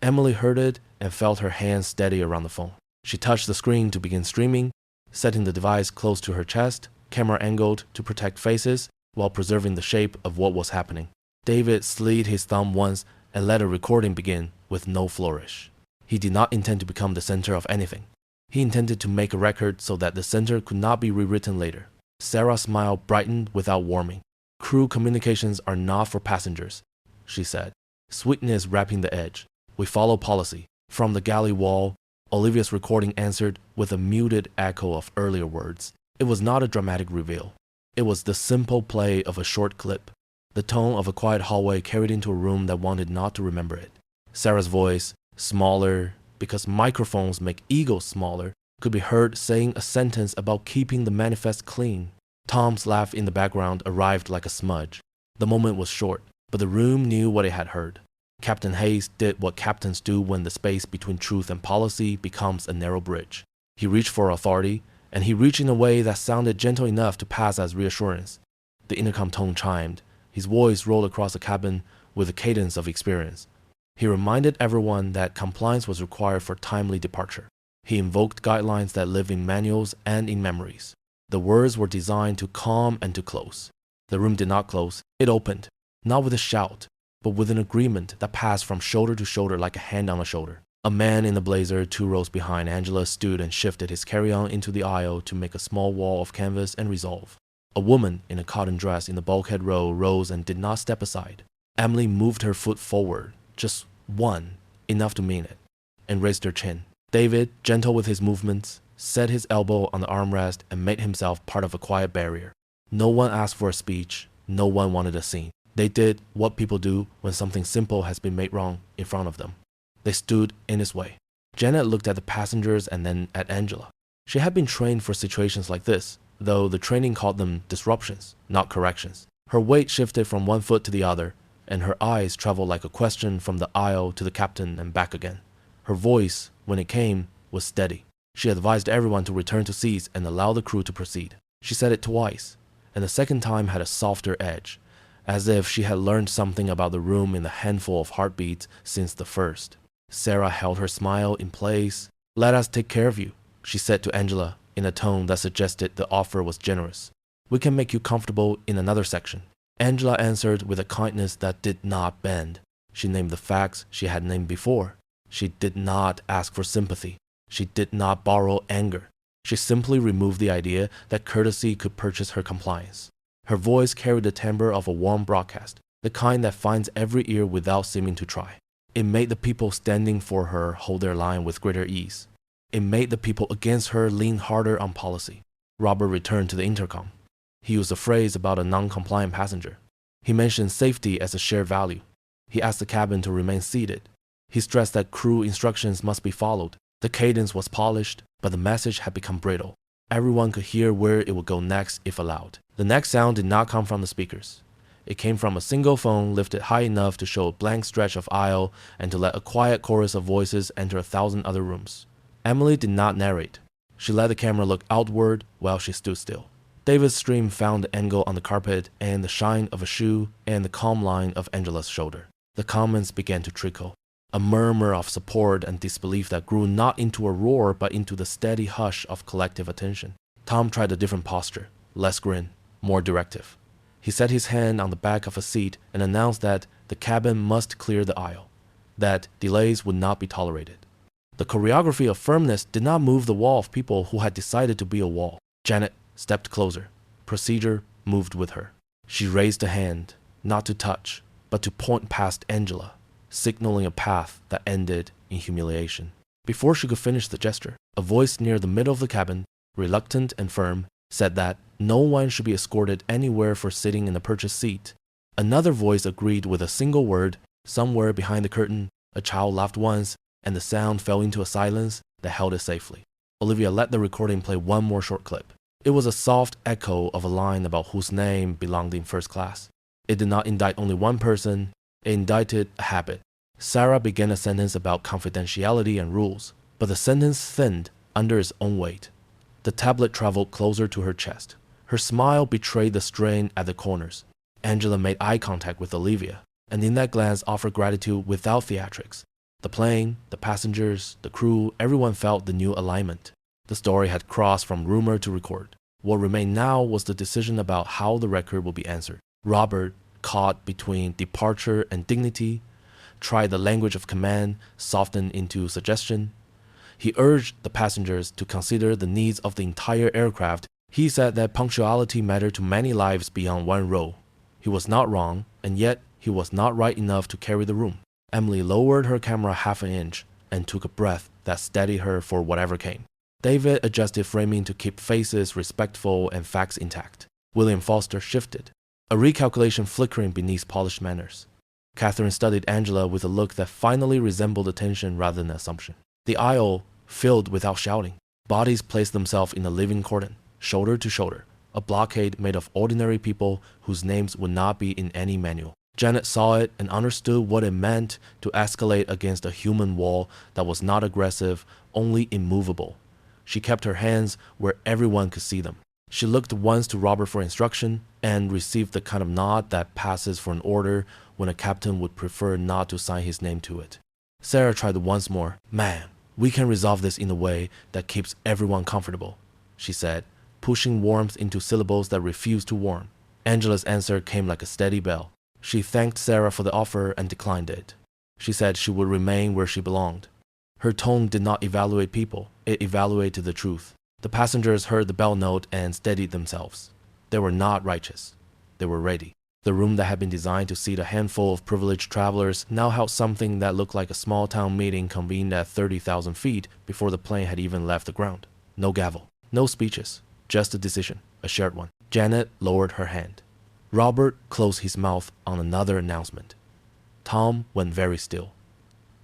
Emily heard it and felt her hands steady around the phone. She touched the screen to begin streaming, setting the device close to her chest, camera angled to protect faces while preserving the shape of what was happening. David slid his thumb once and let a recording begin with no flourish. He did not intend to become the center of anything. He intended to make a record so that the center could not be rewritten later. Sarah's smile brightened without warming. "Crew communications are not for passengers," she said, sweetness wrapping the edge. "We follow policy." From the galley wall, Olivia's recording answered with a muted echo of earlier words. It was not a dramatic reveal. It was the simple play of a short clip, the tone of a quiet hallway carried into a room that wanted not to remember it. Sarah's voice, smaller, because microphones make egos smaller, could be heard saying a sentence about keeping the manifest clean. Tom's laugh in the background arrived like a smudge. The moment was short, but the room knew what it had heard. Captain Hayes did what captains do when the space between truth and policy becomes a narrow bridge. He reached for authority, and he reached in a way that sounded gentle enough to pass as reassurance. The intercom tone chimed. His voice rolled across the cabin with the cadence of experience. He reminded everyone that compliance was required for timely departure. He invoked guidelines that live in manuals and in memories. The words were designed to calm and to close. The room did not close. It opened, not with a shout, but with an agreement that passed from shoulder to shoulder like a hand on a shoulder. A man in a blazer 2 rows behind Angela stood and shifted his carry-on into the aisle to make a small wall of canvas and resolve. A woman in a cotton dress in the bulkhead row rose and did not step aside. Emily moved her foot forward, just one, enough to mean it, and raised her chin. David, gentle with his movements, set his elbow on the armrest and made himself part of a quiet barrier. No one asked for a speech. No one wanted a scene. They did what people do when something simple has been made wrong in front of them. They stood in his way. Janet looked at the passengers and then at Angela. She had been trained for situations like this, though the training called them disruptions, not corrections. Her weight shifted from one foot to the other, and her eyes traveled like a question from the aisle to the captain and back again. Her voice, when it came, was steady. She advised everyone to return to seats and allow the crew to proceed. She said it twice, and the second time had a softer edge, as if she had learned something about the room in the handful of heartbeats since the first. Sarah held her smile in place. "Let us take care of you," she said to Angela in a tone that suggested the offer was generous. "We can make you comfortable in another section." Angela answered with a kindness that did not bend. She named the facts she had named before. She did not ask for sympathy. She did not borrow anger. She simply removed the idea that courtesy could purchase her compliance. Her voice carried the timbre of a warm broadcast, the kind that finds every ear without seeming to try. It made the people standing for her hold their line with greater ease. It made the people against her lean harder on policy. Robert returned to the intercom. He used a phrase about a non-compliant passenger. He mentioned safety as a shared value. He asked the cabin to remain seated. He stressed that crew instructions must be followed. The cadence was polished, but the message had become brittle. Everyone could hear where it would go next if allowed. The next sound did not come from the speakers. It came from a single phone lifted high enough to show a blank stretch of aisle and to let a quiet chorus of voices enter 1,000 other rooms. Emily did not narrate. She let the camera look outward while she stood still. David's stream found the angle on the carpet and the shine of a shoe and the calm line of Angela's shoulder. The comments began to trickle. A murmur of support and disbelief that grew not into a roar but into the steady hush of collective attention. Tom tried a different posture, less grin, more directive. He set his hand on the back of a seat and announced that the cabin must clear the aisle, that delays would not be tolerated. The choreography of firmness did not move the wall of people who had decided to be a wall. Janet stepped closer. Procedure moved with her. She raised a hand, not to touch, but to point past Angela, signaling a path that ended in humiliation. Before she could finish the gesture, a voice near the middle of the cabin, reluctant and firm, said that no one should be escorted anywhere for sitting in a purchased seat. Another voice agreed with a single word. Somewhere behind the curtain, a child laughed once, and the sound fell into a silence that held it safely. Olivia let the recording play one more short clip. It was a soft echo of a line about whose name belonged in first class. It did not indict only one person, it indicted a habit. Sarah began a sentence about confidentiality and rules, but the sentence thinned under its own weight. The tablet traveled closer to her chest. Her smile betrayed the strain at the corners. Angela made eye contact with Olivia, and in that glance offered gratitude without theatrics. The plane, the passengers, the crew, everyone felt the new alignment. The story had crossed from rumor to record. What remained now was the decision about how the record would be answered. Robert, caught between departure and dignity, tried the language of command, softened into suggestion. He urged the passengers to consider the needs of the entire aircraft. He said that punctuality mattered to many lives beyond one row. He was not wrong, and yet he was not right enough to carry the room. Emily lowered her camera half an inch and took a breath that steadied her for whatever came. David adjusted framing to keep faces respectful and facts intact. William Foster shifted, a recalculation flickering beneath polished manners. Catherine studied Angela with a look that finally resembled attention rather than assumption. The aisle filled without shouting. Bodies placed themselves in a living cordon, shoulder to shoulder, a blockade made of ordinary people whose names would not be in any manual. Janet saw it and understood what it meant to escalate against a human wall that was not aggressive, only immovable. She kept her hands where everyone could see them. She looked once to Robert for instruction and received the kind of nod that passes for an order when a captain would prefer not to sign his name to it. Sarah tried once more. "Man, we can resolve this in a way that keeps everyone comfortable," she said, pushing warmth into syllables that refused to warm. Angela's answer came like a steady bell. She thanked Sarah for the offer and declined it. She said she would remain where she belonged. Her tone did not evaluate people, it evaluated the truth. The passengers heard the bell note and steadied themselves. They were not righteous. They were ready. The room that had been designed to seat a handful of privileged travelers now held something that looked like a small town meeting convened at 30,000 feet before the plane had even left the ground. No gavel, no speeches, just a decision, a shared one. Janet lowered her hand. Robert closed his mouth on another announcement. Tom went very still.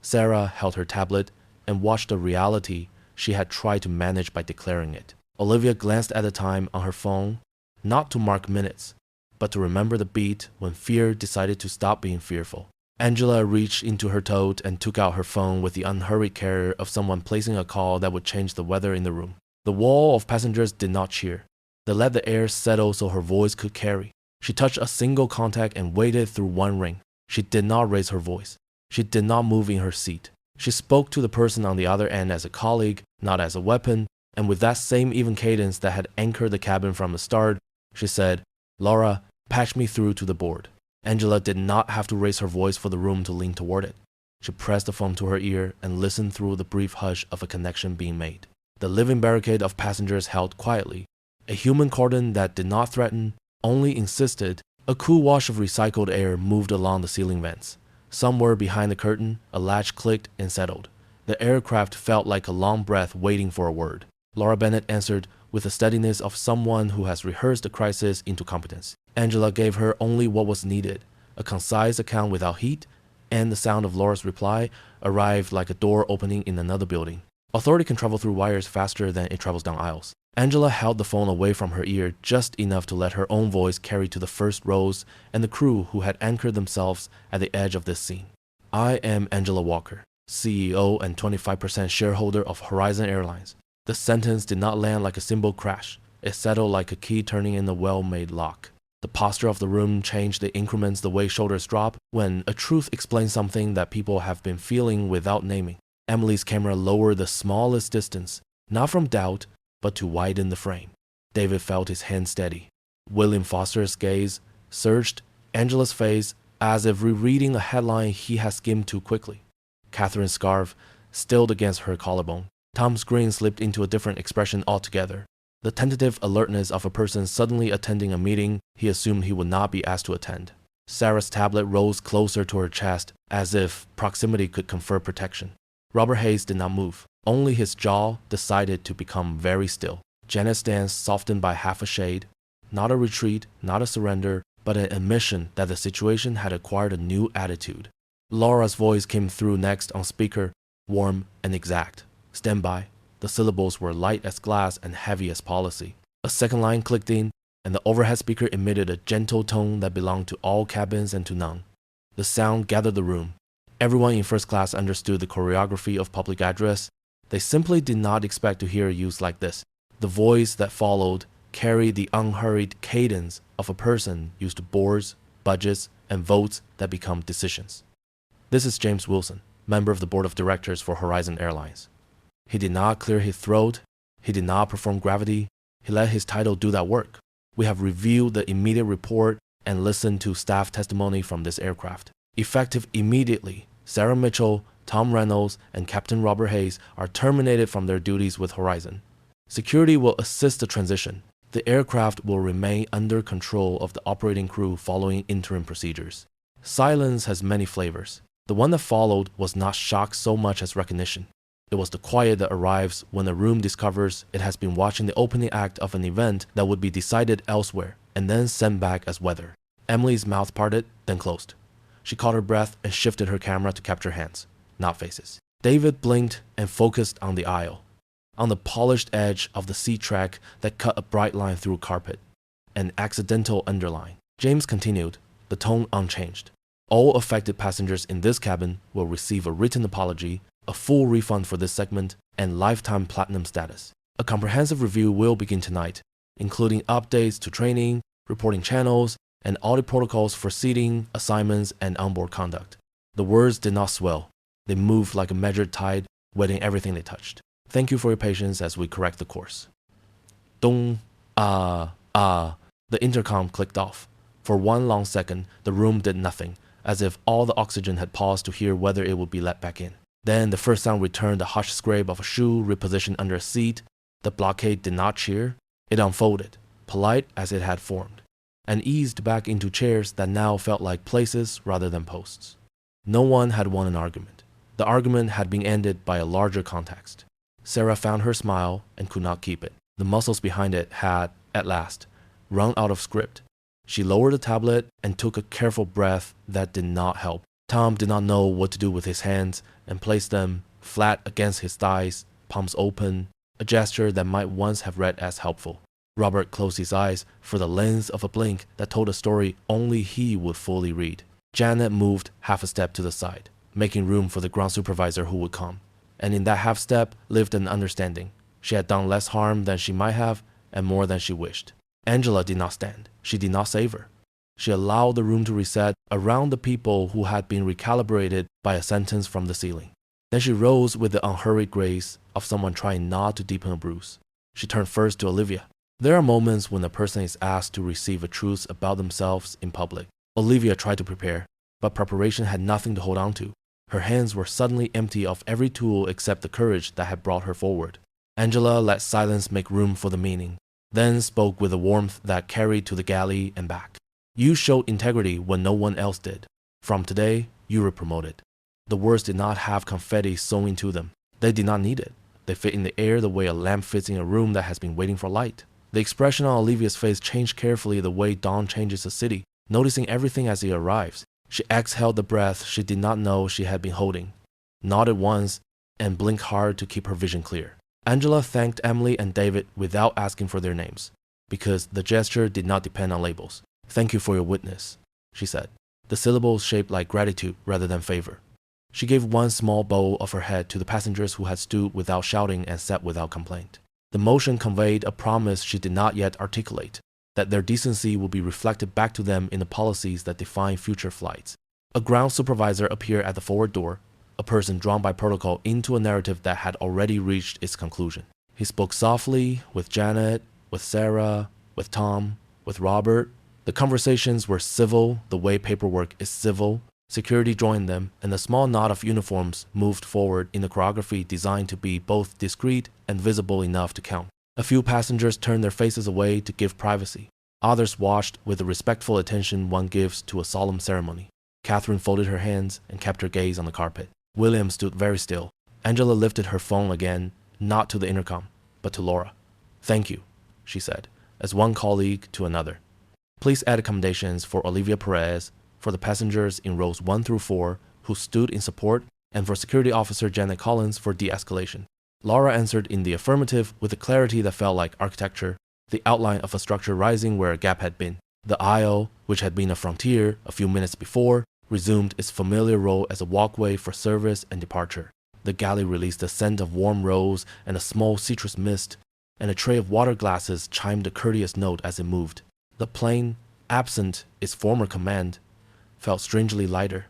Sarah held her tablet and watched the reality she had tried to manage by declaring it. Olivia glanced at the time on her phone, not to mark minutes, but to remember the beat when fear decided to stop being fearful. Angela reached into her tote and took out her phone with the unhurried care of someone placing a call that would change the weather in the room. The wall of passengers did not cheer. They let the air settle so her voice could carry. She touched a single contact and waited through one ring. She did not raise her voice. She did not move in her seat. She spoke to the person on the other end as a colleague, not as a weapon, and with that same even cadence that had anchored the cabin from the start, she said, "Laura, patch me through to the board." Angela did not have to raise her voice for the room to lean toward it. She pressed the phone to her ear and listened through the brief hush of a connection being made. The living barricade of passengers held quietly. A human cordon that did not threaten, only insisted. A cool wash of recycled air moved along the ceiling vents. Somewhere behind the curtain, a latch clicked and settled. The aircraft felt like a long breath waiting for a word. Laura Bennett answered with the steadiness of someone who has rehearsed a crisis into competence. Angela gave her only what was needed, a concise account without heat, and the sound of Laura's reply arrived like a door opening in another building. Authority can travel through wires faster than it travels down aisles. Angela held the phone away from her ear just enough to let her own voice carry to the first rows and the crew who had anchored themselves at the edge of this scene. "I am Angela Walker, CEO and 25% shareholder of Horizon Airlines." The sentence did not land like a cymbal crash. It settled like a key turning in a well-made lock. The posture of the room changed the increments the way shoulders drop when a truth explains something that people have been feeling without naming. Emily's camera lowered the smallest distance, not from doubt, but to widen the frame. David felt his hand steady. William Foster's gaze searched Angela's face as if rereading a headline he had skimmed too quickly. Catherine's scarf stilled against her collarbone. Tom's grin slipped into a different expression altogether. The tentative alertness of a person suddenly attending a meeting he assumed he would not be asked to attend. Sarah's tablet rose closer to her chest as if proximity could confer protection. Robert Hayes did not move. Only his jaw decided to become very still. Janet's stance softened by half a shade. Not a retreat, not a surrender, but an admission that the situation had acquired a new attitude. Laura's voice came through next on speaker, warm and exact. "Stand by." The syllables were light as glass and heavy as policy. A second line clicked in, and the overhead speaker emitted a gentle tone that belonged to all cabins and to none. The sound gathered the room. Everyone in first class understood the choreography of public address. They simply did not expect to hear a use like this. The voice that followed carried the unhurried cadence of a person used to boards, budgets, and votes that become decisions. "This is James Wilson, member of the board of directors for Horizon Airlines." He did not clear his throat. He did not perform gravity. He let his title do that work. "We have reviewed the immediate report and listened to staff testimony from this aircraft. Effective immediately, Sarah Mitchell, Tom Reynolds, and Captain Robert Hayes are terminated from their duties with Horizon. Security will assist the transition. The aircraft will remain under control of the operating crew following interim procedures." Silence has many flavors. The one that followed was not shock so much as recognition. It was the quiet that arrives when a room discovers it has been watching the opening act of an event that would be decided elsewhere and then sent back as weather. Emily's mouth parted, then closed. She caught her breath and shifted her camera to capture hands, not faces. David blinked and focused on the aisle, on the polished edge of the seat track that cut a bright line through carpet, an accidental underline. James continued, the tone unchanged. "All affected passengers in this cabin will receive a written apology, a full refund for this segment, and lifetime platinum status. A comprehensive review will begin tonight, including updates to training, reporting channels, and audit protocols for seating, assignments, and onboard conduct." The words did not swell. They moved like a measured tide, wetting everything they touched. "Thank you for your patience as we correct the course." Dong, the intercom clicked off. For one long second, the room did nothing, as if all the oxygen had paused to hear whether it would be let back in. Then the first sound returned, the hushed scrape of a shoe repositioned under a seat. The blockade did not cheer. It unfolded, polite as it had formed, and eased back into chairs that now felt like places rather than posts. No one had won an argument. The argument had been ended by a larger context. Sarah found her smile and could not keep it. The muscles behind it had, at last, run out of script. She lowered the tablet and took a careful breath that did not help. Tom did not know what to do with his hands and placed them flat against his thighs, palms open, a gesture that might once have read as helpful. Robert closed his eyes for the length of a blink that told a story only he would fully read. Janet moved half a step to the side, making room for the ground supervisor who would come. And in that half step lived an understanding. She had done less harm than she might have and more than she wished. Angela did not stand. She did not save her. She allowed the room to reset around the people who had been recalibrated by a sentence from the ceiling. Then she rose with the unhurried grace of someone trying not to deepen a bruise. She turned first to Olivia. There are moments when a person is asked to receive a truth about themselves in public. Olivia tried to prepare, but preparation had nothing to hold on to. Her hands were suddenly empty of every tool except the courage that had brought her forward. Angela let silence make room for the meaning, then spoke with a warmth that carried to the galley and back. You showed integrity when no one else did. From today, you were promoted. The words did not have confetti sewn into them. They did not need it. They fit in the air the way a lamp fits in a room that has been waiting for light. The expression on Olivia's face changed carefully the way dawn changes a city, noticing everything as it arrives. She exhaled the breath she did not know she had been holding, nodded once, and blinked hard to keep her vision clear. Angela thanked Emily and David without asking for their names, because the gesture did not depend on labels. Thank you for your witness, she said, the syllables shaped like gratitude rather than favor. She gave one small bow of her head to the passengers who had stood without shouting and sat without complaint. The motion conveyed a promise she did not yet articulate, that their decency would be reflected back to them in the policies that define future flights. A ground supervisor appeared at the forward door, a person drawn by protocol into a narrative that had already reached its conclusion. He spoke softly with Janet, with Sarah, with Tom, with Robert. The conversations were civil the way paperwork is civil. Security joined them, and the small knot of uniforms moved forward in a choreography designed to be both discreet and visible enough to count. A few passengers turned their faces away to give privacy. Others watched with the respectful attention one gives to a solemn ceremony. Catherine folded her hands and kept her gaze on the carpet. William stood very still. Angela lifted her phone again, not to the intercom, but to Laura. Thank you, she said, as one colleague to another. Please add accommodations for Olivia Perez, for the passengers in rows 1 through 4 who stood in support, and for Security Officer Janet Collins for de-escalation. Laura answered in the affirmative with a clarity that felt like architecture, the outline of a structure rising where a gap had been. The aisle, which had been a frontier a few minutes before, resumed its familiar role as a walkway for service and departure. The galley released a scent of warm rose and a small citrus mist, and a tray of water glasses chimed a courteous note as it moved. The plane, absent its former command, felt strangely lighter,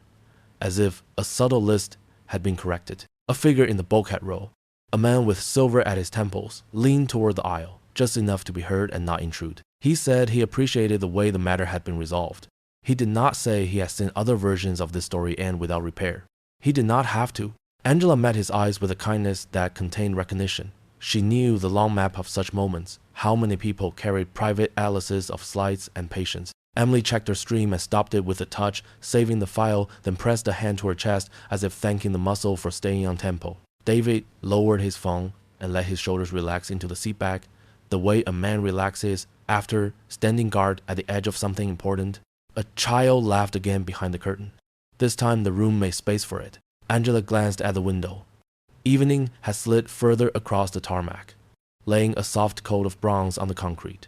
as if a subtle list had been corrected. A figure in the bulkhead row, a man with silver at his temples, leaned toward the aisle, just enough to be heard and not intrude. He said he appreciated the way the matter had been resolved. He did not say he had seen other versions of this story end without repair. He did not have to. Angela met his eyes with a kindness that contained recognition. She knew the long map of such moments, how many people carried private atlases of slights and patience. Emily checked her stream and stopped it with a touch, saving the file, then pressed a hand to her chest as if thanking the muscle for staying on tempo. David lowered his phone and let his shoulders relax into the seat back, the way a man relaxes after standing guard at the edge of something important. A child laughed again behind the curtain. This time the room made space for it. Angela glanced at the window. Evening had slid further across the tarmac, laying a soft coat of bronze on the concrete.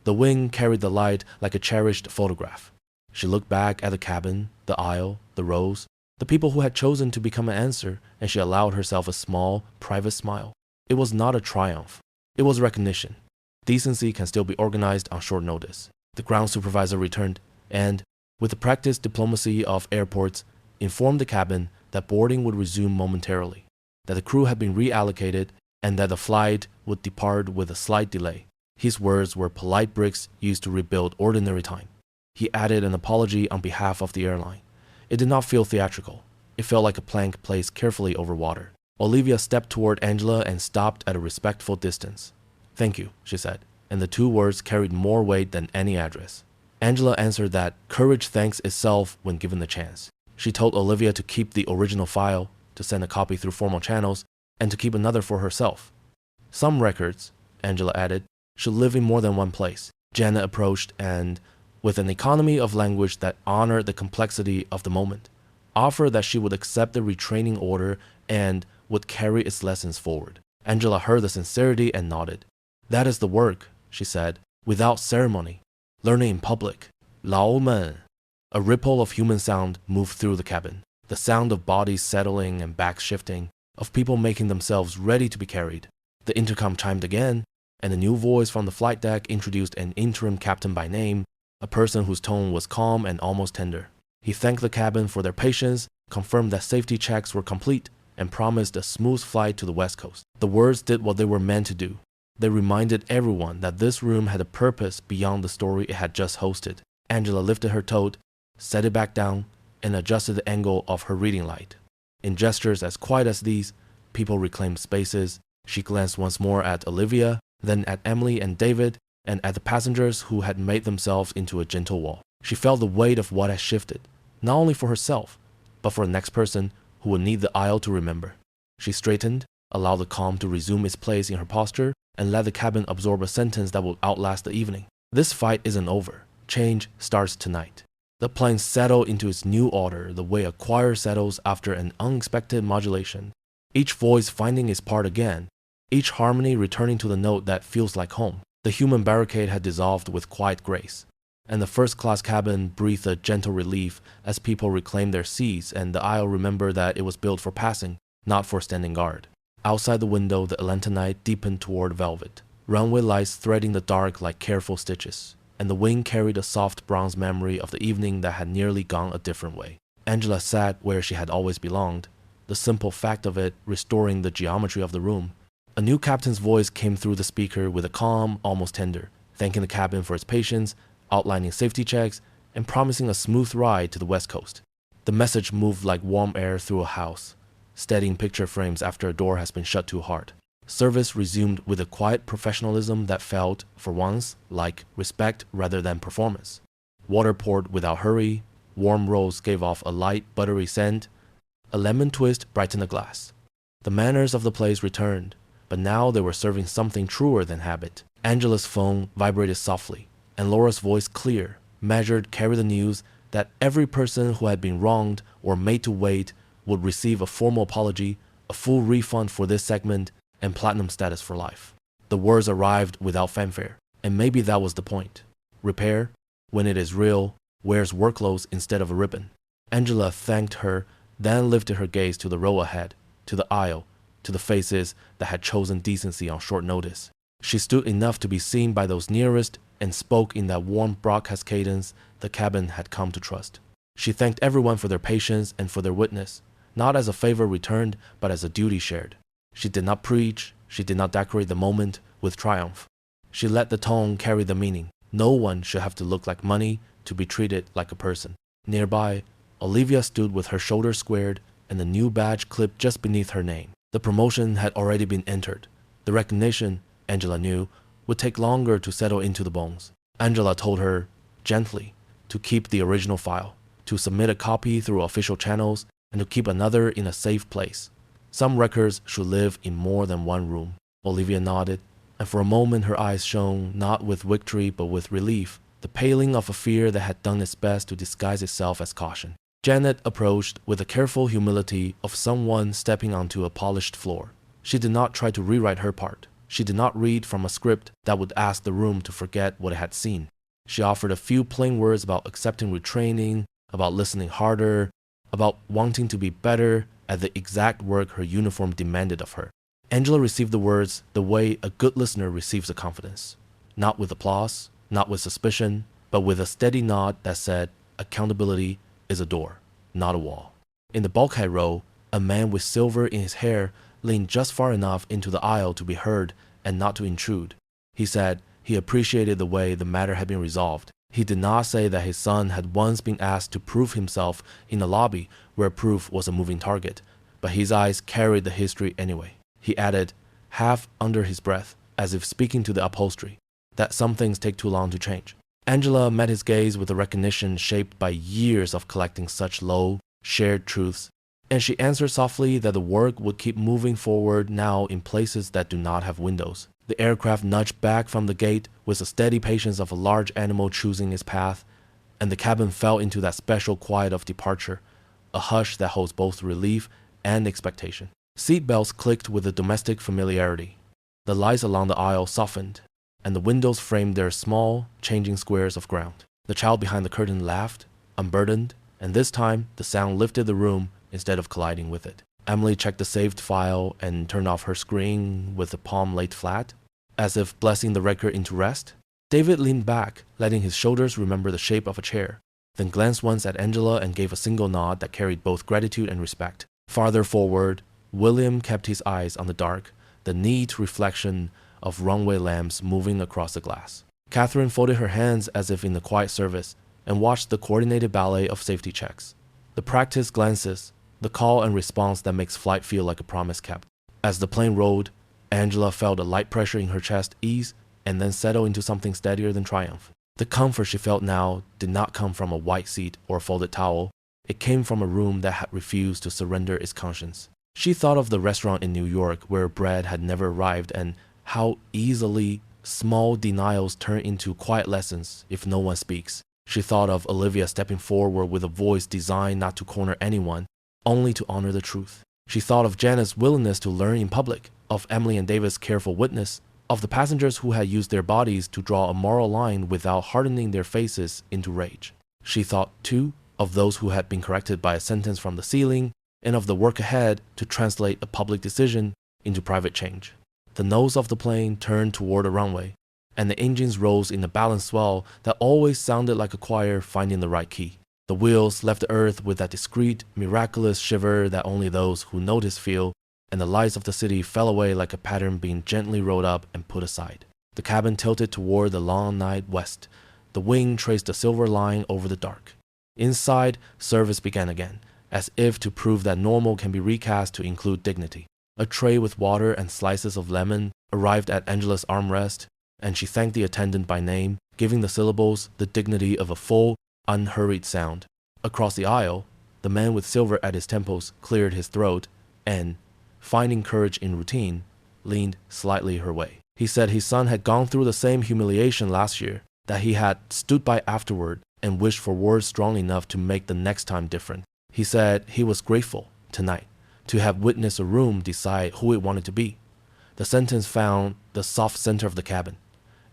The wind carried the light like a cherished photograph. She looked back at the cabin, the aisle, the rows, the people who had chosen to become an answer, and she allowed herself a small, private smile. It was not a triumph. It was recognition. Decency can still be organized on short notice. The ground supervisor returned and, with the practiced diplomacy of airports, informed the cabin that boarding would resume momentarily, that the crew had been reallocated, and that the flight would depart with a slight delay. His words were polite bricks used to rebuild ordinary time. He added an apology on behalf of the airline. It did not feel theatrical. It felt like a plank placed carefully over water. Olivia stepped toward Angela and stopped at a respectful distance. Thank you, she said, and the two words carried more weight than any address. Angela answered that courage thanks itself when given the chance. She told Olivia to keep the original file, to send a copy through formal channels, and to keep another for herself. Some records, Angela added, should live in more than one place. Janet approached and, with an economy of language that honored the complexity of the moment, offered that she would accept the retraining order and would carry its lessons forward. Angela heard the sincerity and nodded. That is the work, she said, without ceremony. Learning in public. 劳们. A ripple of human sound moved through the cabin. The sound of bodies settling and backs shifting, of people making themselves ready to be carried. The intercom chimed again, and a new voice from the flight deck introduced an interim captain by name, a person whose tone was calm and almost tender. He thanked the cabin for their patience, confirmed that safety checks were complete, and promised a smooth flight to the West Coast. The words did what they were meant to do. They reminded everyone that this room had a purpose beyond the story it had just hosted. Angela lifted her tote, set it back down, and adjusted the angle of her reading light. In gestures as quiet as these, people reclaimed spaces. She glanced once more at Olivia, then at Emily and David, and at the passengers who had made themselves into a gentle wall. She felt the weight of what had shifted, not only for herself, but for the next person who would need the aisle to remember. She straightened, allowed the calm to resume its place in her posture, and let the cabin absorb a sentence that would outlast the evening. This fight isn't over. Change starts tonight. The plane settled into its new order the way a choir settles after an unexpected modulation, each voice finding its part again, each harmony returning to the note that feels like home. The human barricade had dissolved with quiet grace, and the first-class cabin breathed a gentle relief as people reclaimed their seats and the aisle remembered that it was built for passing, not for standing guard. Outside the window, the Atlanta night deepened toward velvet, runway lights threading the dark like careful stitches, and the wind carried a soft bronze memory of the evening that had nearly gone a different way. Angela sat where she had always belonged, the simple fact of it restoring the geometry of the room. A new captain's voice came through the speaker with a calm, almost tender, thanking the cabin for its patience, outlining safety checks, and promising a smooth ride to the West Coast. The message moved like warm air through a house, steadying picture frames after a door has been shut too hard. Service resumed with a quiet professionalism that felt, for once, like respect rather than performance. Water poured without hurry, warm rolls gave off a light, buttery scent, a lemon twist brightened the glass. The manners of the place returned, but now they were serving something truer than habit. Angela's phone vibrated softly, and Laura's voice clear, measured, carried the news that every person who had been wronged or made to wait would receive a formal apology, a full refund for this segment, and platinum status for life. The words arrived without fanfare, and maybe that was the point. Repair, when it is real, wears workloads instead of a ribbon. Angela thanked her, then lifted her gaze to the row ahead, to the aisle, to the faces that had chosen decency on short notice. She stood enough to be seen by those nearest and spoke in that warm broadcast cadence the cabin had come to trust. She thanked everyone for their patience and for their witness, not as a favor returned, but as a duty shared. She did not preach, she did not decorate the moment with triumph. She let the tone carry the meaning. No one should have to look like money to be treated like a person. Nearby, Olivia stood with her shoulders squared and a new badge clipped just beneath her name. The promotion had already been entered. The recognition, Angela knew, would take longer to settle into the bones. Angela told her, gently, to keep the original file, to submit a copy through official channels, and to keep another in a safe place. Some records should live in more than one room. Olivia nodded, and for a moment her eyes shone not with victory but with relief, the paling of a fear that had done its best to disguise itself as caution. Janet approached with the careful humility of someone stepping onto a polished floor. She did not try to rewrite her part. She did not read from a script that would ask the room to forget what it had seen. She offered a few plain words about accepting retraining, about listening harder, about wanting to be better at the exact work her uniform demanded of her. Angela received the words the way a good listener receives a confidence. Not with applause, not with suspicion, but with a steady nod that said, accountability is a door, not a wall. In the bulkhead row, a man with silver in his hair leaned just far enough into the aisle to be heard and not to intrude. He said he appreciated the way the matter had been resolved. He did not say that his son had once been asked to prove himself in a lobby where proof was a moving target, but his eyes carried the history anyway. He added, half under his breath, as if speaking to the upholstery, that some things take too long to change. Angela met his gaze with a recognition shaped by years of collecting such low, shared truths, and she answered softly that the work would keep moving forward now in places that do not have windows. The aircraft nudged back from the gate with the steady patience of a large animal choosing its path, and the cabin fell into that special quiet of departure, a hush that holds both relief and expectation. Seat belts clicked with a domestic familiarity. The lights along the aisle softened, and the windows framed their small, changing squares of ground. The child behind the curtain laughed, unburdened, and this time the sound lifted the room instead of colliding with it. Emily checked the saved file and turned off her screen with the palm laid flat, as if blessing the record into rest. David leaned back, letting his shoulders remember the shape of a chair, then glanced once at Angela and gave a single nod that carried both gratitude and respect. Farther forward, William kept his eyes on the dark, the neat reflection of runway lamps moving across the glass. Catherine folded her hands as if in the quiet service and watched the coordinated ballet of safety checks. The practiced glances, the call and response that makes flight feel like a promise kept. As the plane rolled, Angela felt a light pressure in her chest ease and then settle into something steadier than triumph. The comfort she felt now did not come from a white seat or a folded towel. It came from a room that had refused to surrender its conscience. She thought of the restaurant in New York where bread had never arrived and how easily small denials turn into quiet lessons if no one speaks. She thought of Olivia stepping forward with a voice designed not to corner anyone, only to honor the truth. She thought of Janet's willingness to learn in public, of Emily and David's careful witness, of the passengers who had used their bodies to draw a moral line without hardening their faces into rage. She thought, too, of those who had been corrected by a sentence from the ceiling, and of the work ahead to translate a public decision into private change. The nose of the plane turned toward the runway, and the engines rose in a balanced swell that always sounded like a choir finding the right key. The wheels left the earth with that discreet, miraculous shiver that only those who notice feel, and the lights of the city fell away like a pattern being gently rolled up and put aside. The cabin tilted toward the long night west. The wing traced a silver line over the dark. Inside, service began again, as if to prove that normal can be recast to include dignity. A tray with water and slices of lemon arrived at Angela's armrest, and she thanked the attendant by name, giving the syllables the dignity of a full, unhurried sound. Across the aisle, the man with silver at his temples cleared his throat and, finding courage in routine, leaned slightly her way. He said his son had gone through the same humiliation last year, that he had stood by afterward and wished for words strong enough to make the next time different. He said he was grateful, tonight, to have witnessed a room decide who it wanted to be. The sentence found the soft center of the cabin.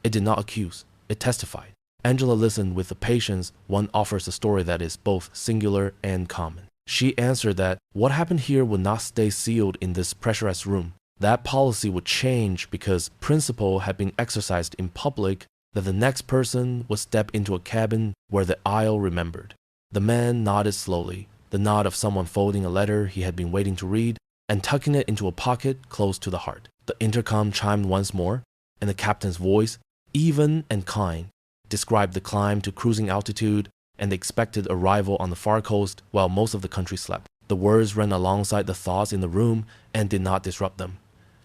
It did not accuse, it testified. Angela listened with the patience one offers a story that is both singular and common. She answered that what happened here would not stay sealed in this pressurized room. That policy would change because principle had been exercised in public that the next person would step into a cabin where the aisle remembered. The man nodded slowly, the nod of someone folding a letter he had been waiting to read and tucking it into a pocket close to the heart. The intercom chimed once more, and the captain's voice, even and kind, described the climb to cruising altitude and the expected arrival on the far coast while most of the country slept. The words ran alongside the thoughts in the room and did not disrupt them.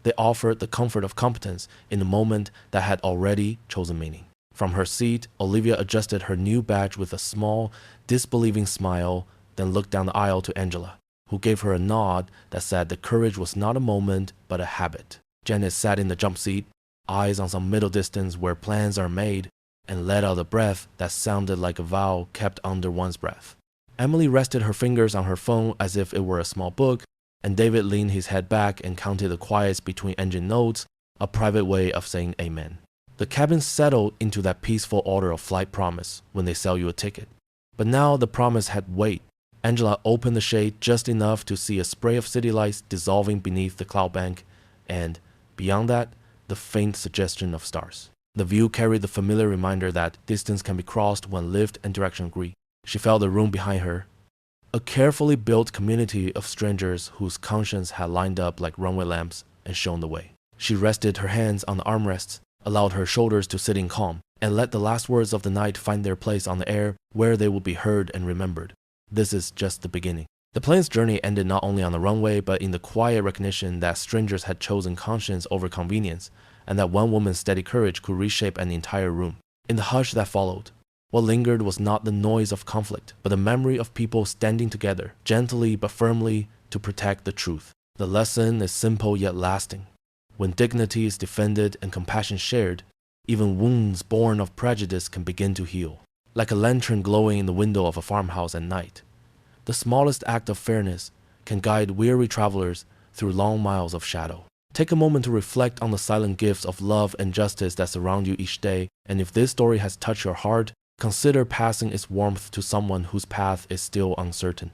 They offered the comfort of competence in a moment that had already chosen meaning. From her seat, Olivia adjusted her new badge with a small, disbelieving smile, then looked down the aisle to Angela, who gave her a nod that said that courage was not a moment, but a habit. Janet sat in the jump seat, eyes on some middle distance where plans are made, and let out a breath that sounded like a vow kept under one's breath. Emily rested her fingers on her phone as if it were a small book, and David leaned his head back and counted the quiets between engine notes, a private way of saying amen. The cabin settled into that peaceful order of flight promise when they sell you a ticket. But now the promise had weight. Angela opened the shade just enough to see a spray of city lights dissolving beneath the cloud bank, and, beyond that, the faint suggestion of stars. The view carried the familiar reminder that distance can be crossed when lift and direction agree. She felt the room behind her, a carefully built community of strangers whose conscience had lined up like runway lamps and shown the way. She rested her hands on the armrests, allowed her shoulders to sit in calm, and let the last words of the night find their place on the air where they would be heard and remembered. This is just the beginning. The plane's journey ended not only on the runway, but in the quiet recognition that strangers had chosen conscience over convenience, and that one woman's steady courage could reshape an entire room. In the hush that followed, what lingered was not the noise of conflict, but the memory of people standing together, gently but firmly, to protect the truth. The lesson is simple yet lasting. When dignity is defended and compassion shared, even wounds born of prejudice can begin to heal. Like a lantern glowing in the window of a farmhouse at night. The smallest act of fairness can guide weary travelers through long miles of shadow. Take a moment to reflect on the silent gifts of love and justice that surround you each day, and if this story has touched your heart, consider passing its warmth to someone whose path is still uncertain.